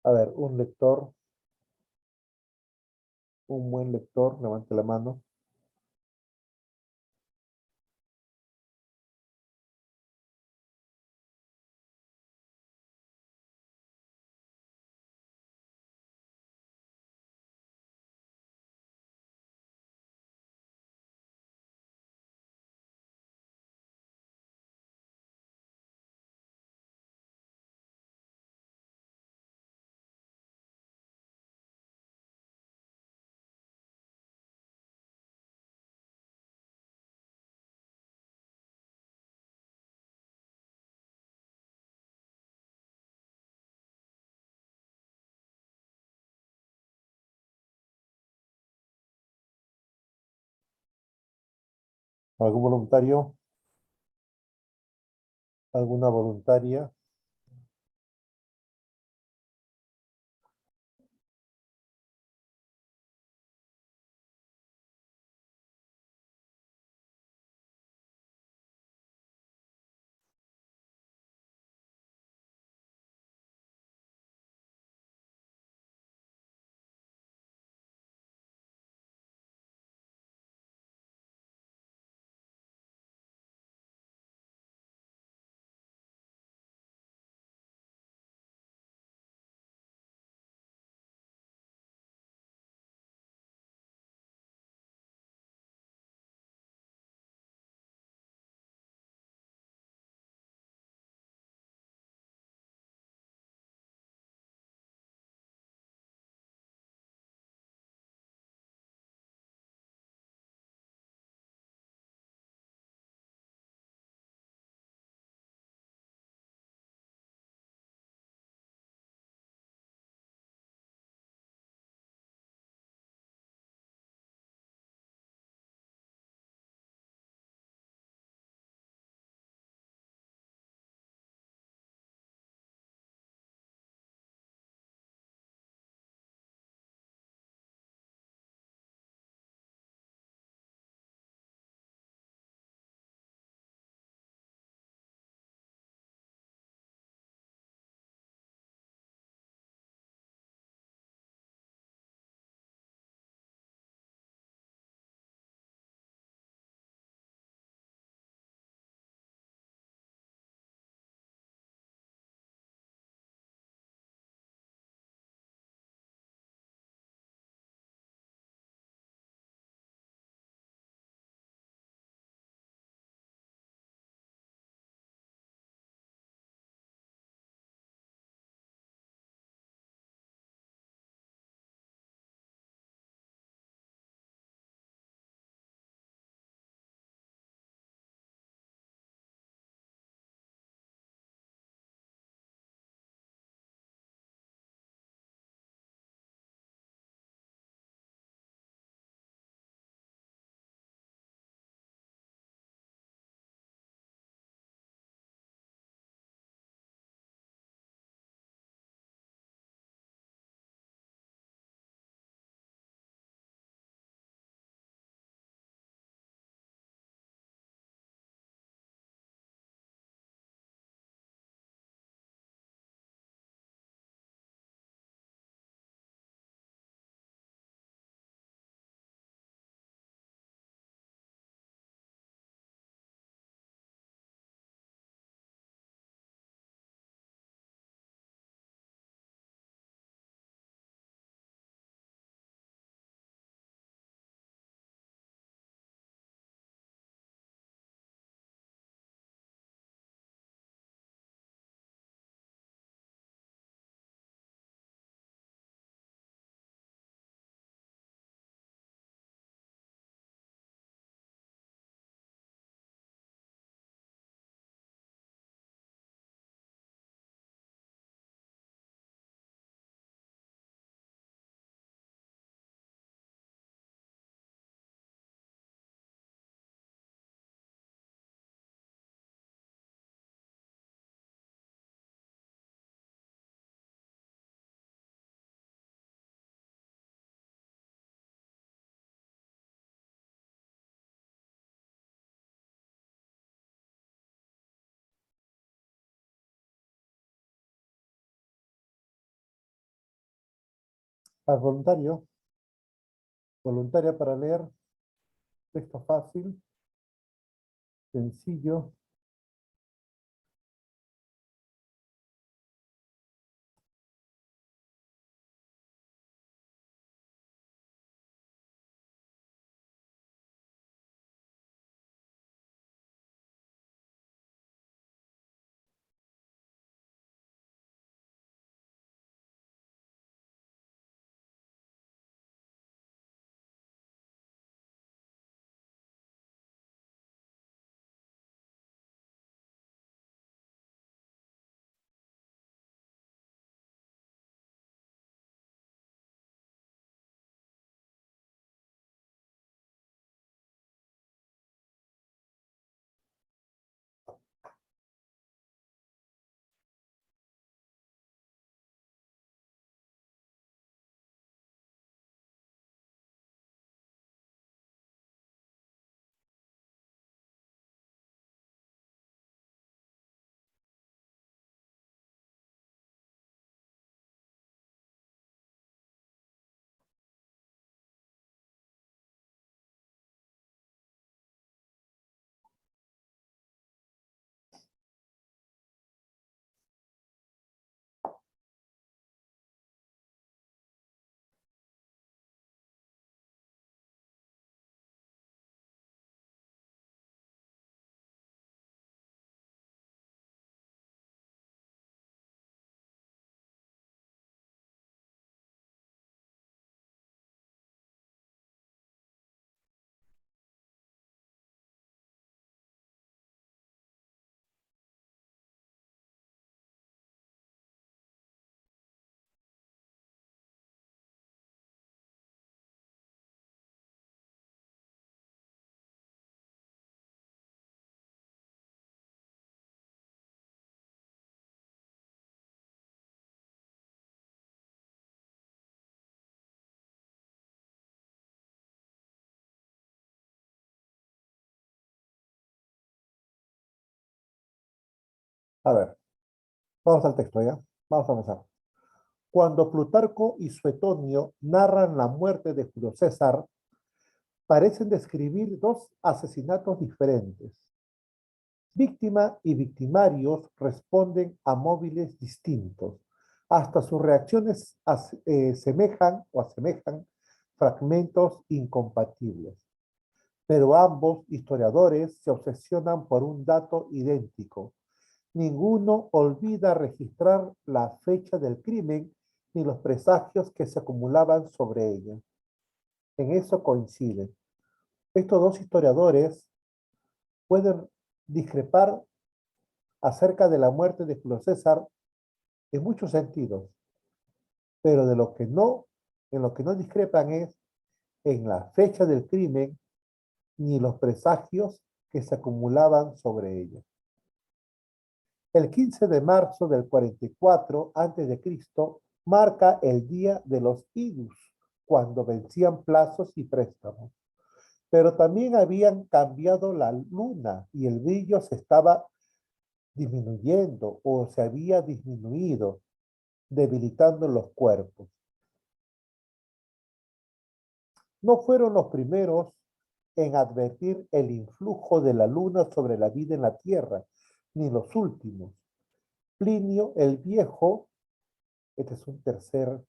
A ver, un buen lector, levante la mano. ¿Algún voluntario? ¿Alguna voluntaria? Al voluntario. Voluntaria para leer. Texto fácil. Sencillo. A ver, vamos al texto ya. Vamos a empezar. Cuando Plutarco y Suetonio narran la muerte de Julio César, parecen describir dos asesinatos diferentes. Víctima y victimarios responden a móviles distintos. Hasta sus reacciones asemejan fragmentos incompatibles. Pero ambos historiadores se obsesionan por un dato idéntico. Ninguno olvida registrar la fecha del crimen ni los presagios que se acumulaban sobre ella. En eso coinciden. Estos dos historiadores pueden discrepar acerca de la muerte de Julio César en muchos sentidos, pero en lo que no discrepan es en la fecha del crimen ni los presagios que se acumulaban sobre ella. El 15 de marzo del 44 a.C. marca el día de los idus, cuando vencían plazos y préstamos. Pero también habían cambiado la luna y el brillo se estaba disminuyendo o se había disminuido, debilitando los cuerpos. No fueron los primeros en advertir el influjo de la luna sobre la vida en la tierra, ni los últimos. Plinio el Viejo, este es un tercer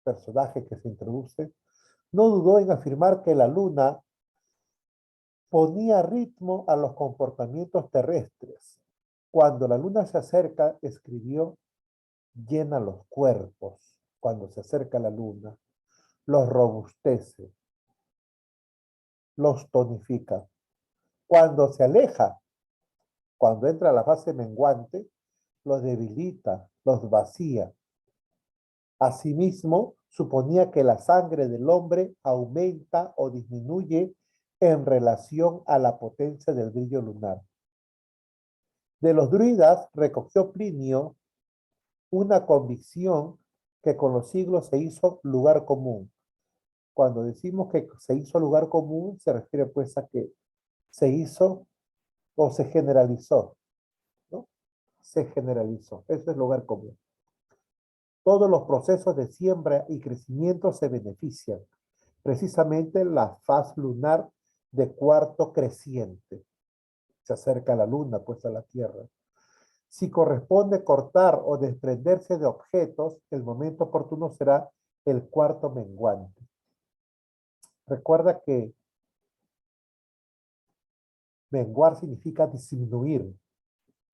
personaje que se introduce, no dudó en afirmar que la luna ponía ritmo a los comportamientos terrestres. Cuando la luna se acerca, escribió, llena los cuerpos. Cuando se acerca la luna, los robustece, los tonifica. Cuando se aleja, cuando entra a la fase menguante, los debilita, los vacía. Asimismo, suponía que la sangre del hombre aumenta o disminuye en relación a la potencia del brillo lunar. De los druidas recogió Plinio una convicción que con los siglos se hizo lugar común. Cuando decimos que se hizo lugar común, se refiere pues a que se hizo o se generalizó, ¿no? Se generalizó, eso es lugar común. Todos los procesos de siembra y crecimiento se benefician. Precisamente la faz lunar de cuarto creciente. Se acerca la luna, pues a la Tierra. Si corresponde cortar o desprenderse de objetos, el momento oportuno será el cuarto menguante. Recuerda que menguar significa disminuir.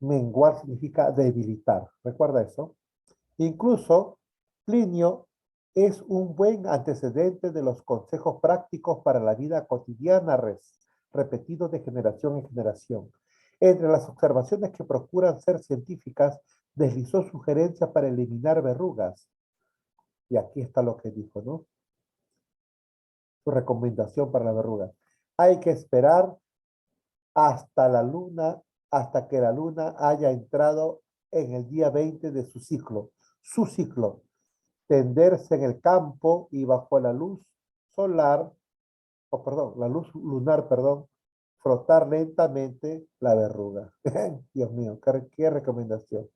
Menguar significa debilitar. ¿Recuerda eso? Incluso Plinio es un buen antecedente de los consejos prácticos para la vida cotidiana, repetidos de generación en generación. Entre las observaciones que procuran ser científicas, deslizó sugerencias para eliminar verrugas. Y aquí está lo que dijo, ¿no? Su recomendación para la verruga. Hay que esperar hasta la luna, hasta que la luna haya entrado en el día 20 de su ciclo, tenderse en el campo y bajo la luz solar, la luz lunar, perdón, frotar lentamente la verruga. Dios mío, qué recomendación,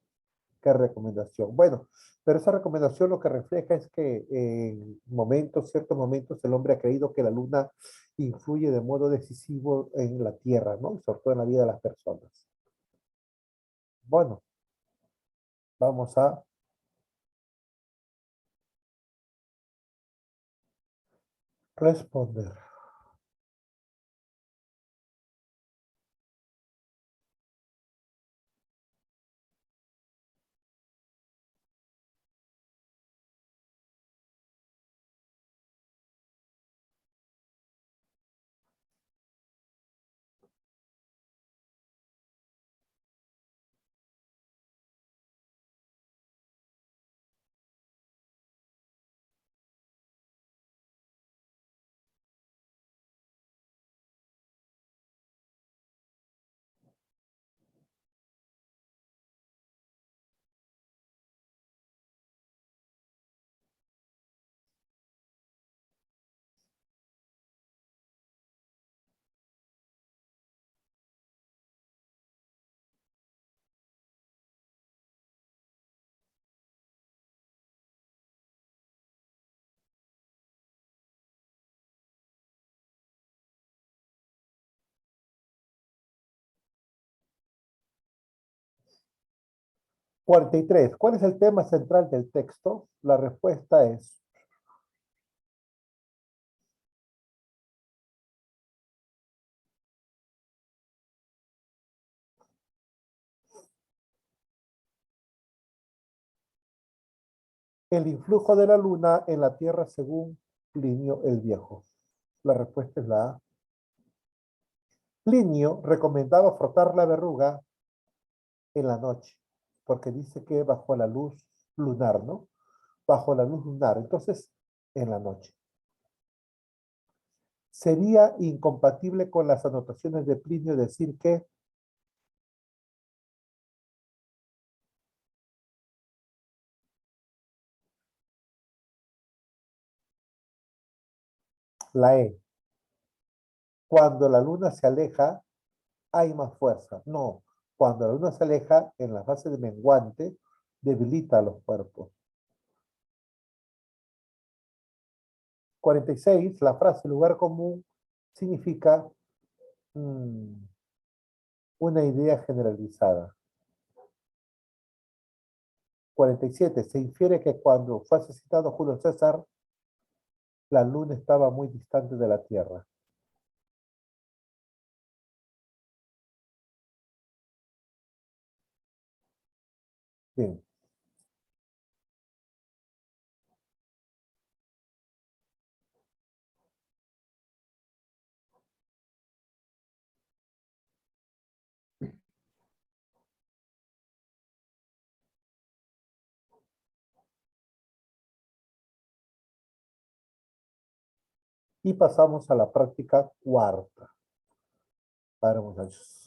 qué recomendación. Bueno, pero esa recomendación lo que refleja es que en momentos, ciertos momentos, el hombre ha creído que la luna influye de modo decisivo en la Tierra, ¿no? Y sobre todo en la vida de las personas. Bueno, vamos a responder. ¿43? ¿Cuál es el tema central del texto? La respuesta es el influjo de la luna en la Tierra según Plinio el Viejo. La respuesta es la A. Plinio recomendaba frotar la verruga en la noche, porque dice que bajo la luz lunar, ¿no? Bajo la luz lunar, entonces en la noche. Sería incompatible con las anotaciones de Plinio decir que la E, cuando la luna se aleja, hay más fuerza. No, cuando la luna se aleja en la fase de menguante, debilita a los cuerpos. 46, la frase lugar común significa una idea generalizada. 47, se infiere que cuando fue asesinado Julio César, la luna estaba muy distante de la Tierra. Bien. Y pasamos a la práctica cuarta. Para muchachos.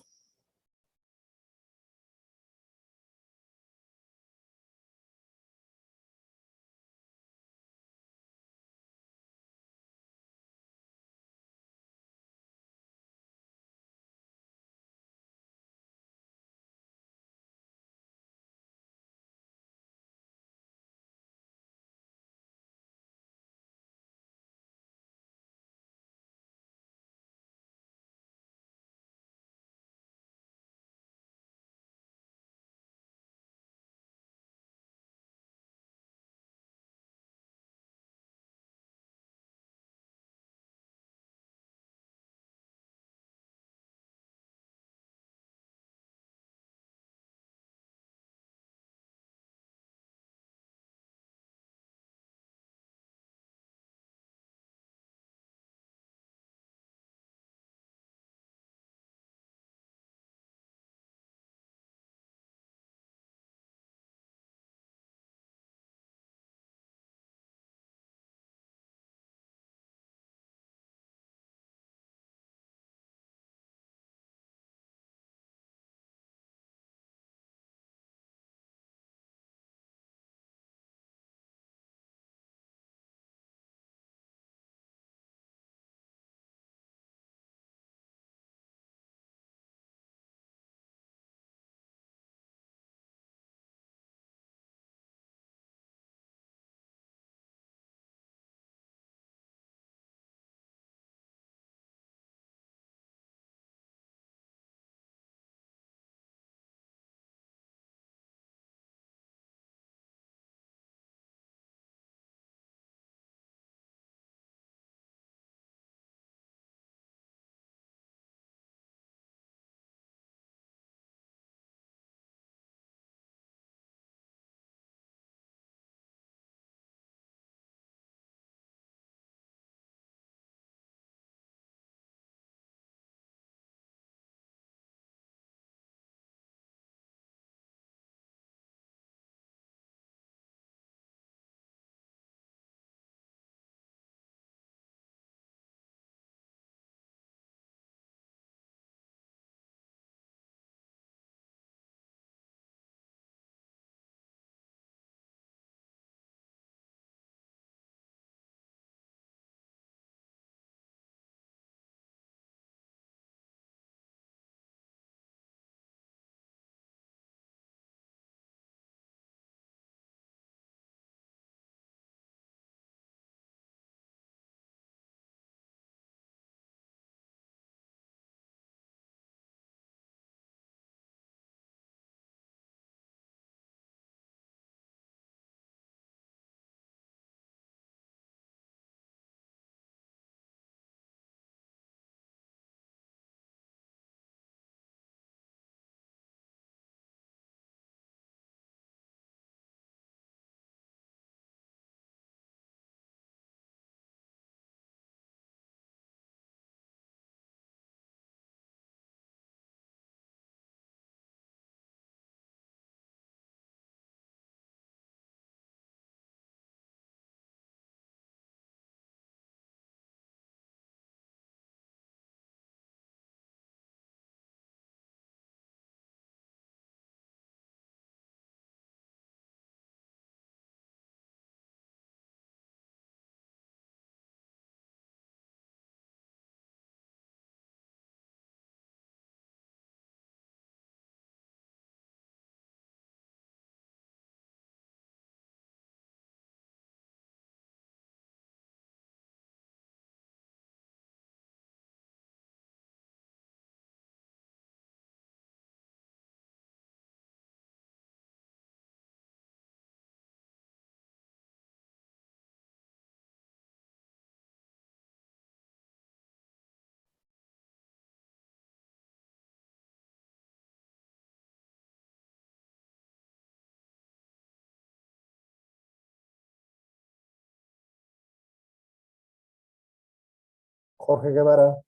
Jorge Guevara,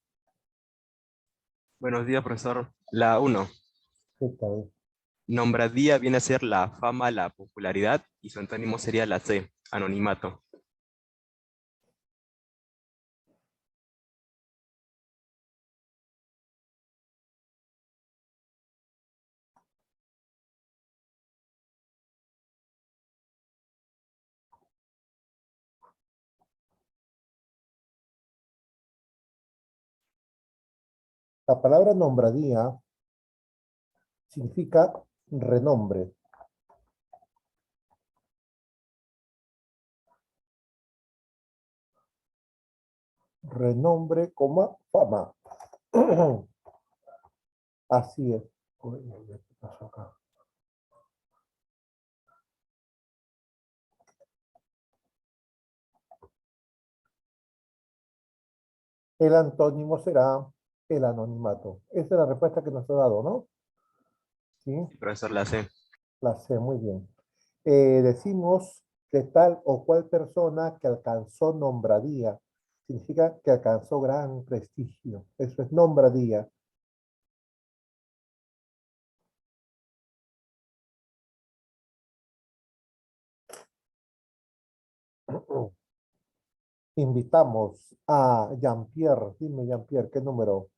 Buenos días, profesor. La 1. ¿qué tal? Nombradía viene a ser la fama, la popularidad y su antónimo sería la C, anonimato. La palabra nombradía significa renombre. Renombre, coma, fama. Así es. Uy, ¿qué pasó acá? El antónimo será el anonimato. Esa es la respuesta que nos ha dado, ¿no? Sí, Profesor, la C. la sé muy bien. Decimos que tal o cual persona que alcanzó nombradía. Significa que alcanzó gran prestigio. Eso es nombradía. Invitamos a Jean-Pierre. Dime, Jean-Pierre, ¿qué número?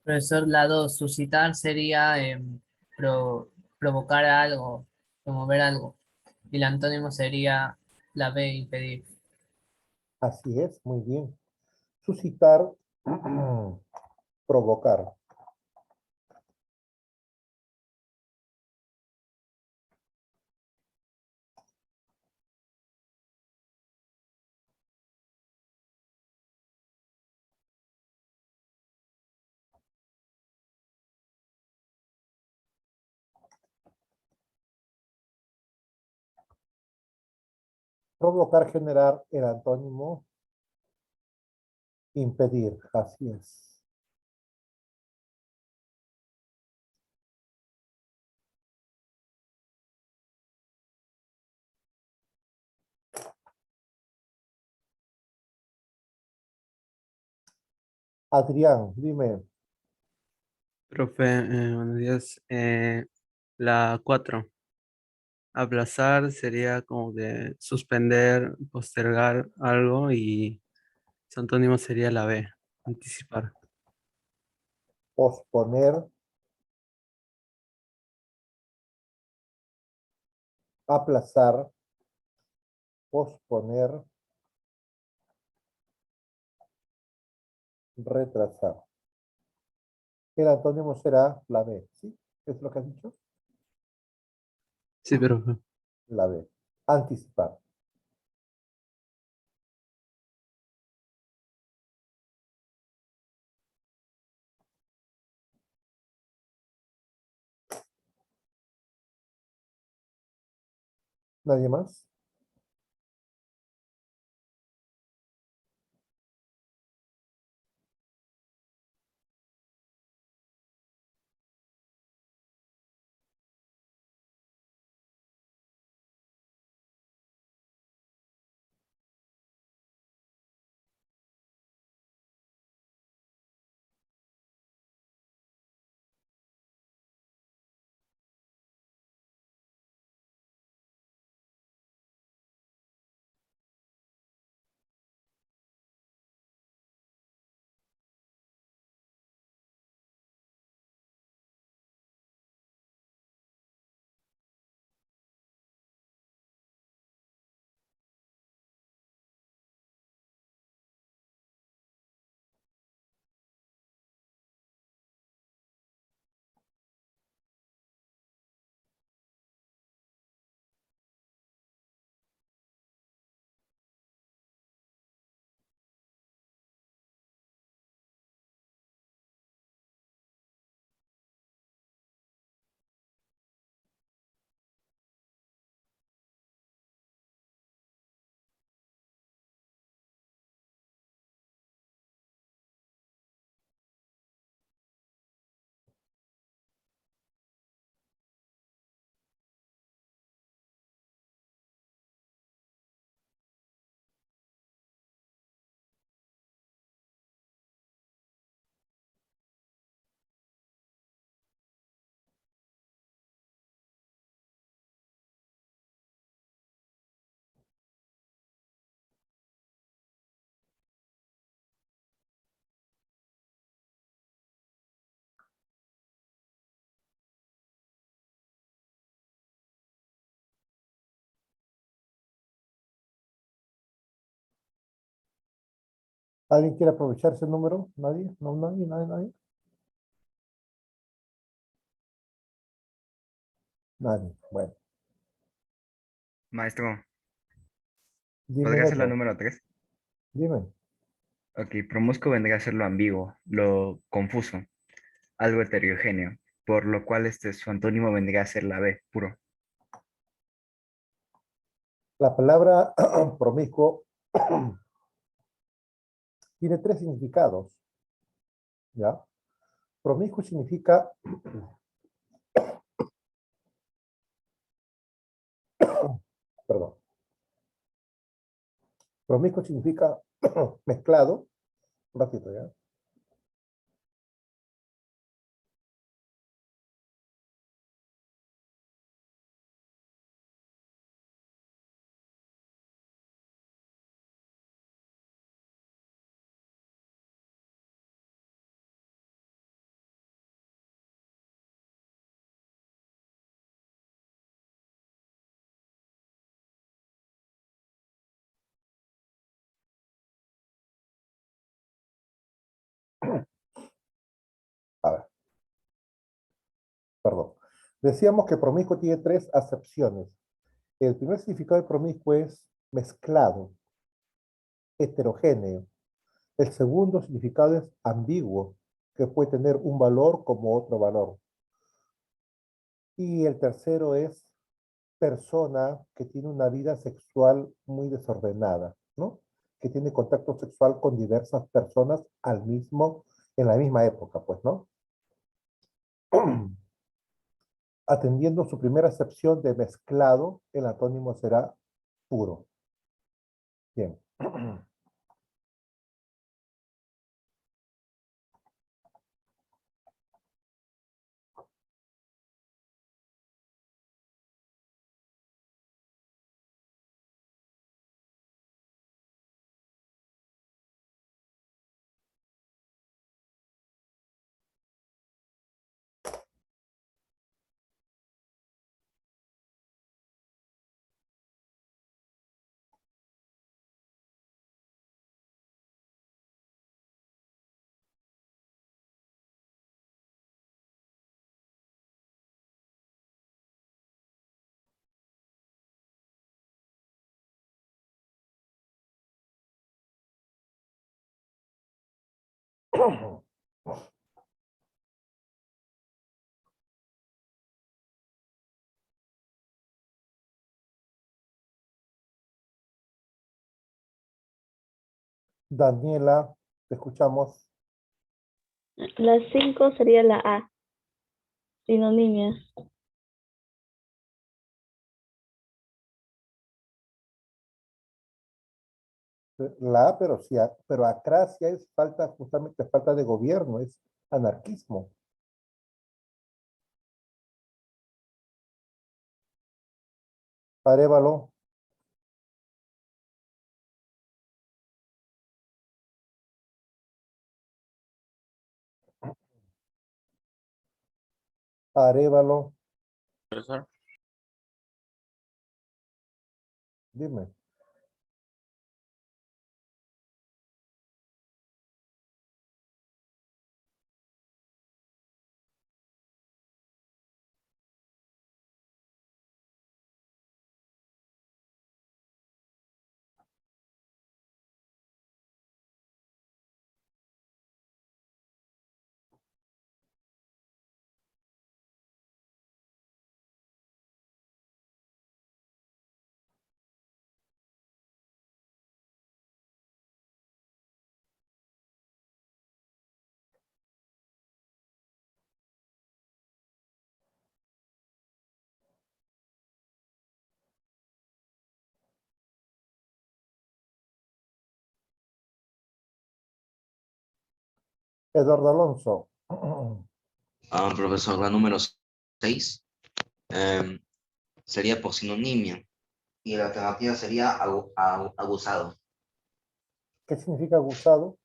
Profesor, la 2, suscitar sería provocar algo, promover algo. Y el antónimo sería la B, impedir. Así es, muy bien. Suscitar, provocar. Provocar, generar, el antónimo, impedir. Así es. Adrián, dime. Profe, buenos días. La 4. Aplazar sería como que suspender, postergar algo y su antónimo sería la B, anticipar. Posponer, aplazar, posponer, retrasar. El antónimo será la B, ¿sí? ¿Es lo que has dicho? Sí, profe. La B. Anticipar. ¿Nadie más? ¿Alguien quiere aprovechar ese número? ¿Nadie? ¿No? ¿Nadie? Nadie. Bueno, Maestro, dime ¿podría ser la Neto, número 3? dime. Ok, promiscuo vendría a ser lo ambiguo, lo confuso, algo heterogéneo, por lo cual su antónimo vendría a ser la B, puro. La palabra promiscuo tiene tres significados, ¿ya? Promiscuo significa, perdón, promiscuo significa mezclado, un ratito, ¿ya? A ver, perdón. Decíamos que promiscuo tiene tres acepciones. El primer significado de promiscuo es mezclado, heterogéneo. El segundo significado es ambiguo, que puede tener un valor como otro valor. Y el tercero es persona que tiene una vida sexual muy desordenada, ¿no? Que tiene contacto sexual con diversas personas en la misma época, pues, ¿no? Atendiendo su primera acepción de mezclado, el antónimo será puro. Bien. Daniela, te escuchamos. La 5 sería la A, sinonimia. La A, pero sí, pero acracia es falta, justamente falta de gobierno, es anarquismo. Arévalo, Arévalo, Profesor. dime. Eduardo Alonso. Profesor, la número 6 sería por sinonimia y la alternativa sería abusado. ¿Qué significa gusado?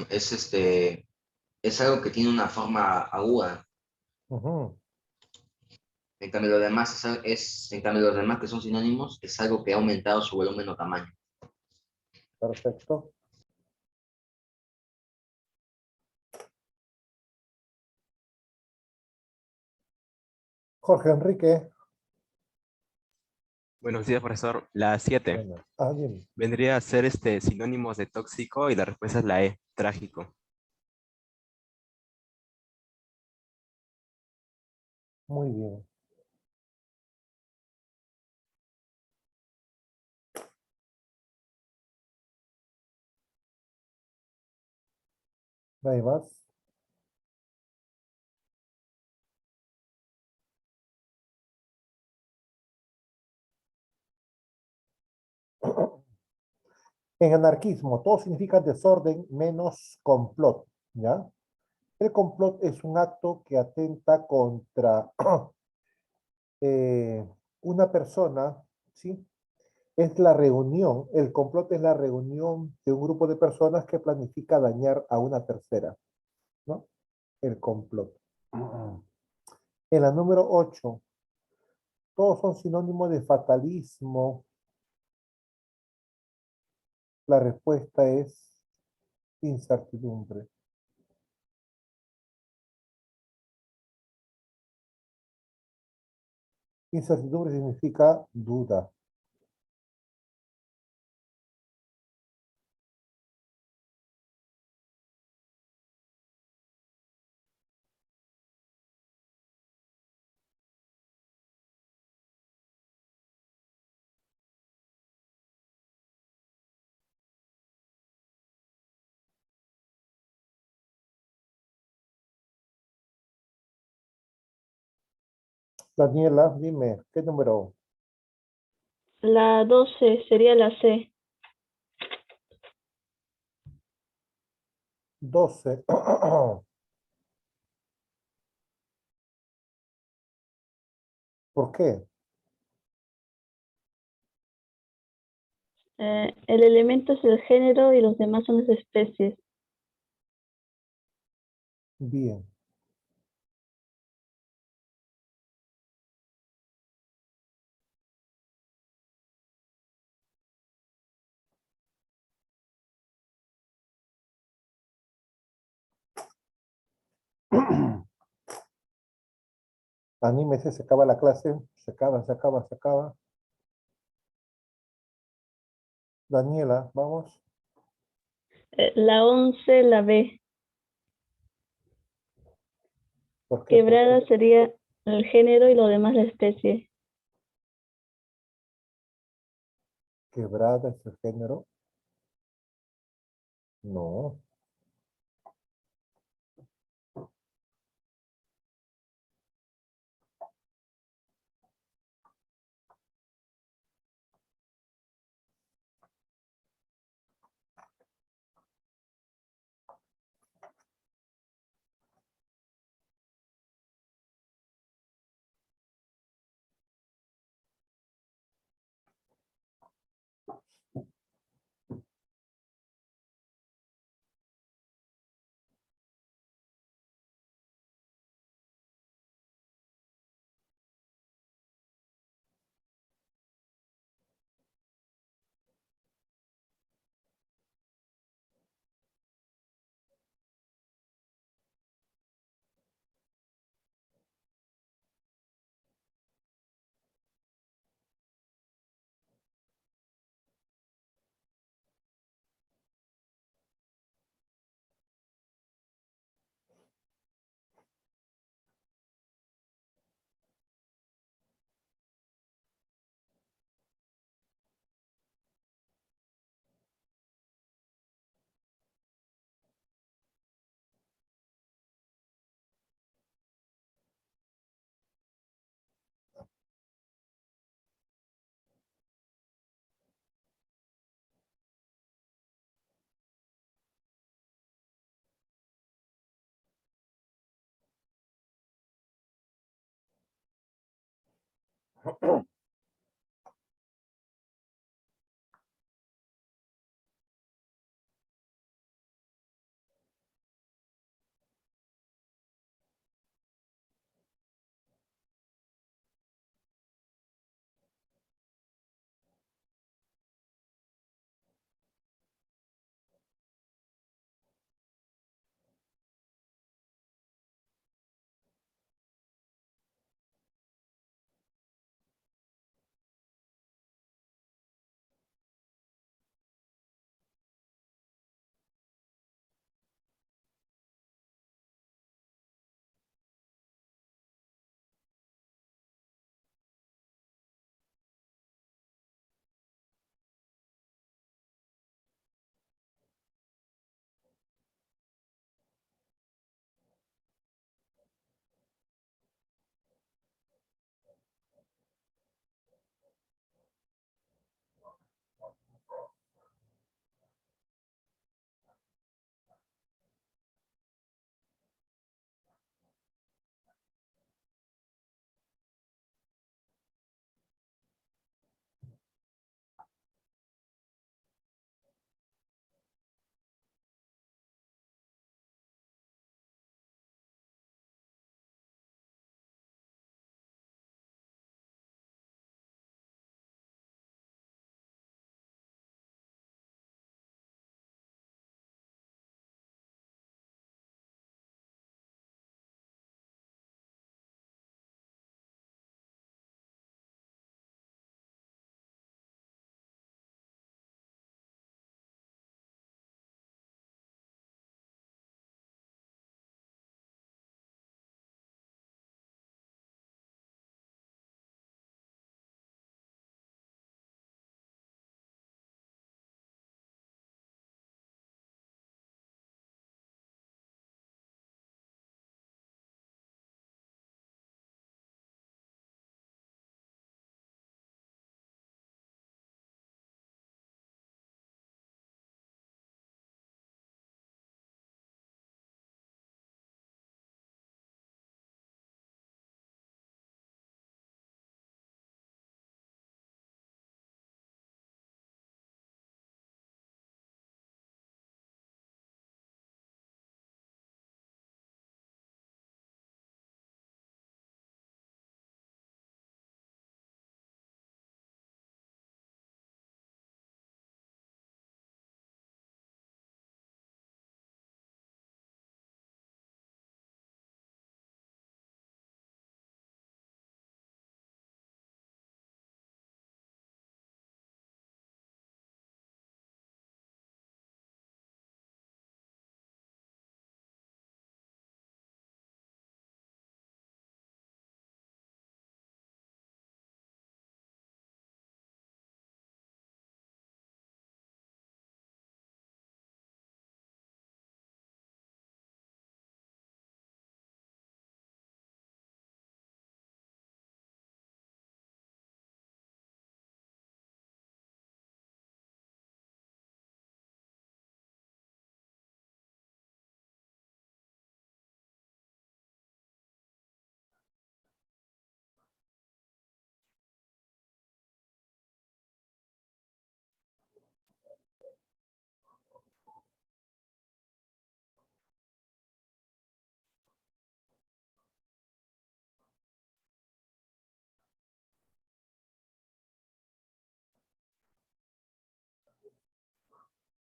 Es es algo que tiene una forma aguda. Ujú. En cambio, lo demás en cambio, los demás que son sinónimos es algo que ha aumentado su volumen o tamaño. Perfecto. Jorge Enrique. Buenos días, profesor. La 7 Bueno, dime. vendría a ser sinónimos de tóxico y la respuesta es la E, trágico. Muy bien. ¿Nadie más? En anarquismo, todo significa desorden menos complot, ¿ya? El complot es un acto que atenta contra una persona, ¿sí? Es la reunión, el complot es la reunión de un grupo de personas que planifica dañar a una tercera, ¿no? El complot. En la número 8, todos son sinónimos de fatalismo. La respuesta es incertidumbre. Incertidumbre significa duda. Daniela, dime, ¿qué número? La 12 sería la C. 12. ¿Por qué? El elemento es el género y los demás son las especies. Bien. Anímese, se acaba la clase. Se acaba, se acaba, se acaba. Daniela, vamos. La 11, la B. ¿Por qué? Quebrada sería el género y lo demás la especie. ¿Quebrada es el género? No.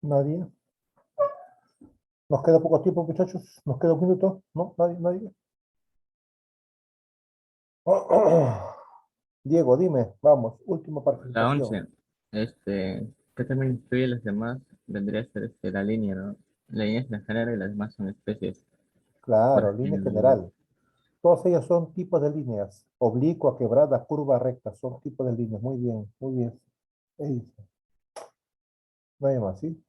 Nadie. Nos queda poco tiempo, muchachos. Nos queda un minuto. ¿No? Nadie. Diego, dime, vamos, última La participación. 11, ¿qué también incluye las demás? Vendría a ser la línea, ¿no? La línea es la género y las demás son especies. Por Claro, línea ejemplo, general. Todas ellas son tipos de líneas. Oblicua, quebrada, curva, recta. Son tipos de líneas. Muy bien, muy bien. Edison. No hay más, ¿sí?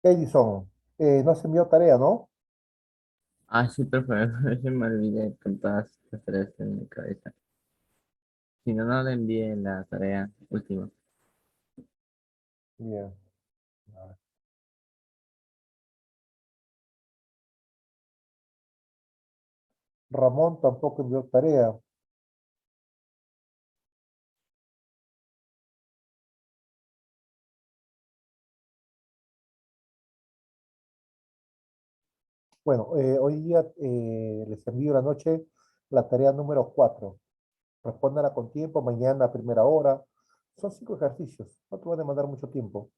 Edison, no se envió tarea, ¿no? sí, profe, se me olvidé con todas las tareas en mi cabeza. Si no, no le envié la tarea última. Bien. A ver. Ramón tampoco envió tarea. Bueno, hoy día les envío la noche la tarea número 4. Respóndala con tiempo, mañana a primera hora. Son 5 ejercicios, no te van a demandar mucho tiempo.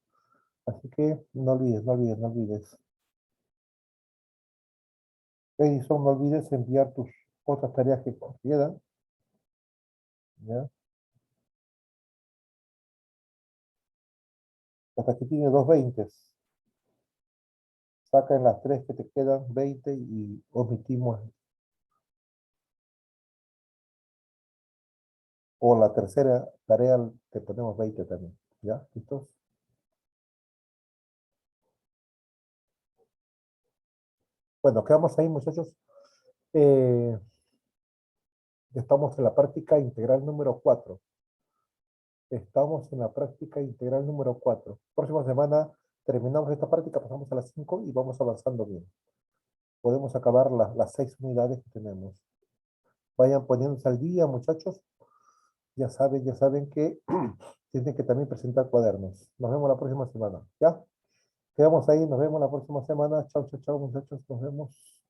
Así que no olvides, no olvides, no olvides. Edison, no olvides enviar tus otras tareas que quedan. ¿Ya? Hasta aquí tiene 2 20. Saca en las 3 que te quedan 20 y omitimos. O la tercera tarea te ponemos 20 también. ¿Ya? ¿Listos? Bueno, quedamos ahí, muchachos. Eh, Estamos en la práctica integral número 4. Estamos en la práctica integral número 4. Próxima semana terminamos esta práctica, pasamos a las 5 y vamos avanzando bien. Podemos acabar las 6 unidades que tenemos. Vayan poniéndose al día, muchachos. Ya saben que tienen que también presentar cuadernos. Nos vemos la próxima semana. ¿Ya? Quedamos ahí, nos vemos la próxima semana. Chao, chao, chao, muchachos. Nos vemos.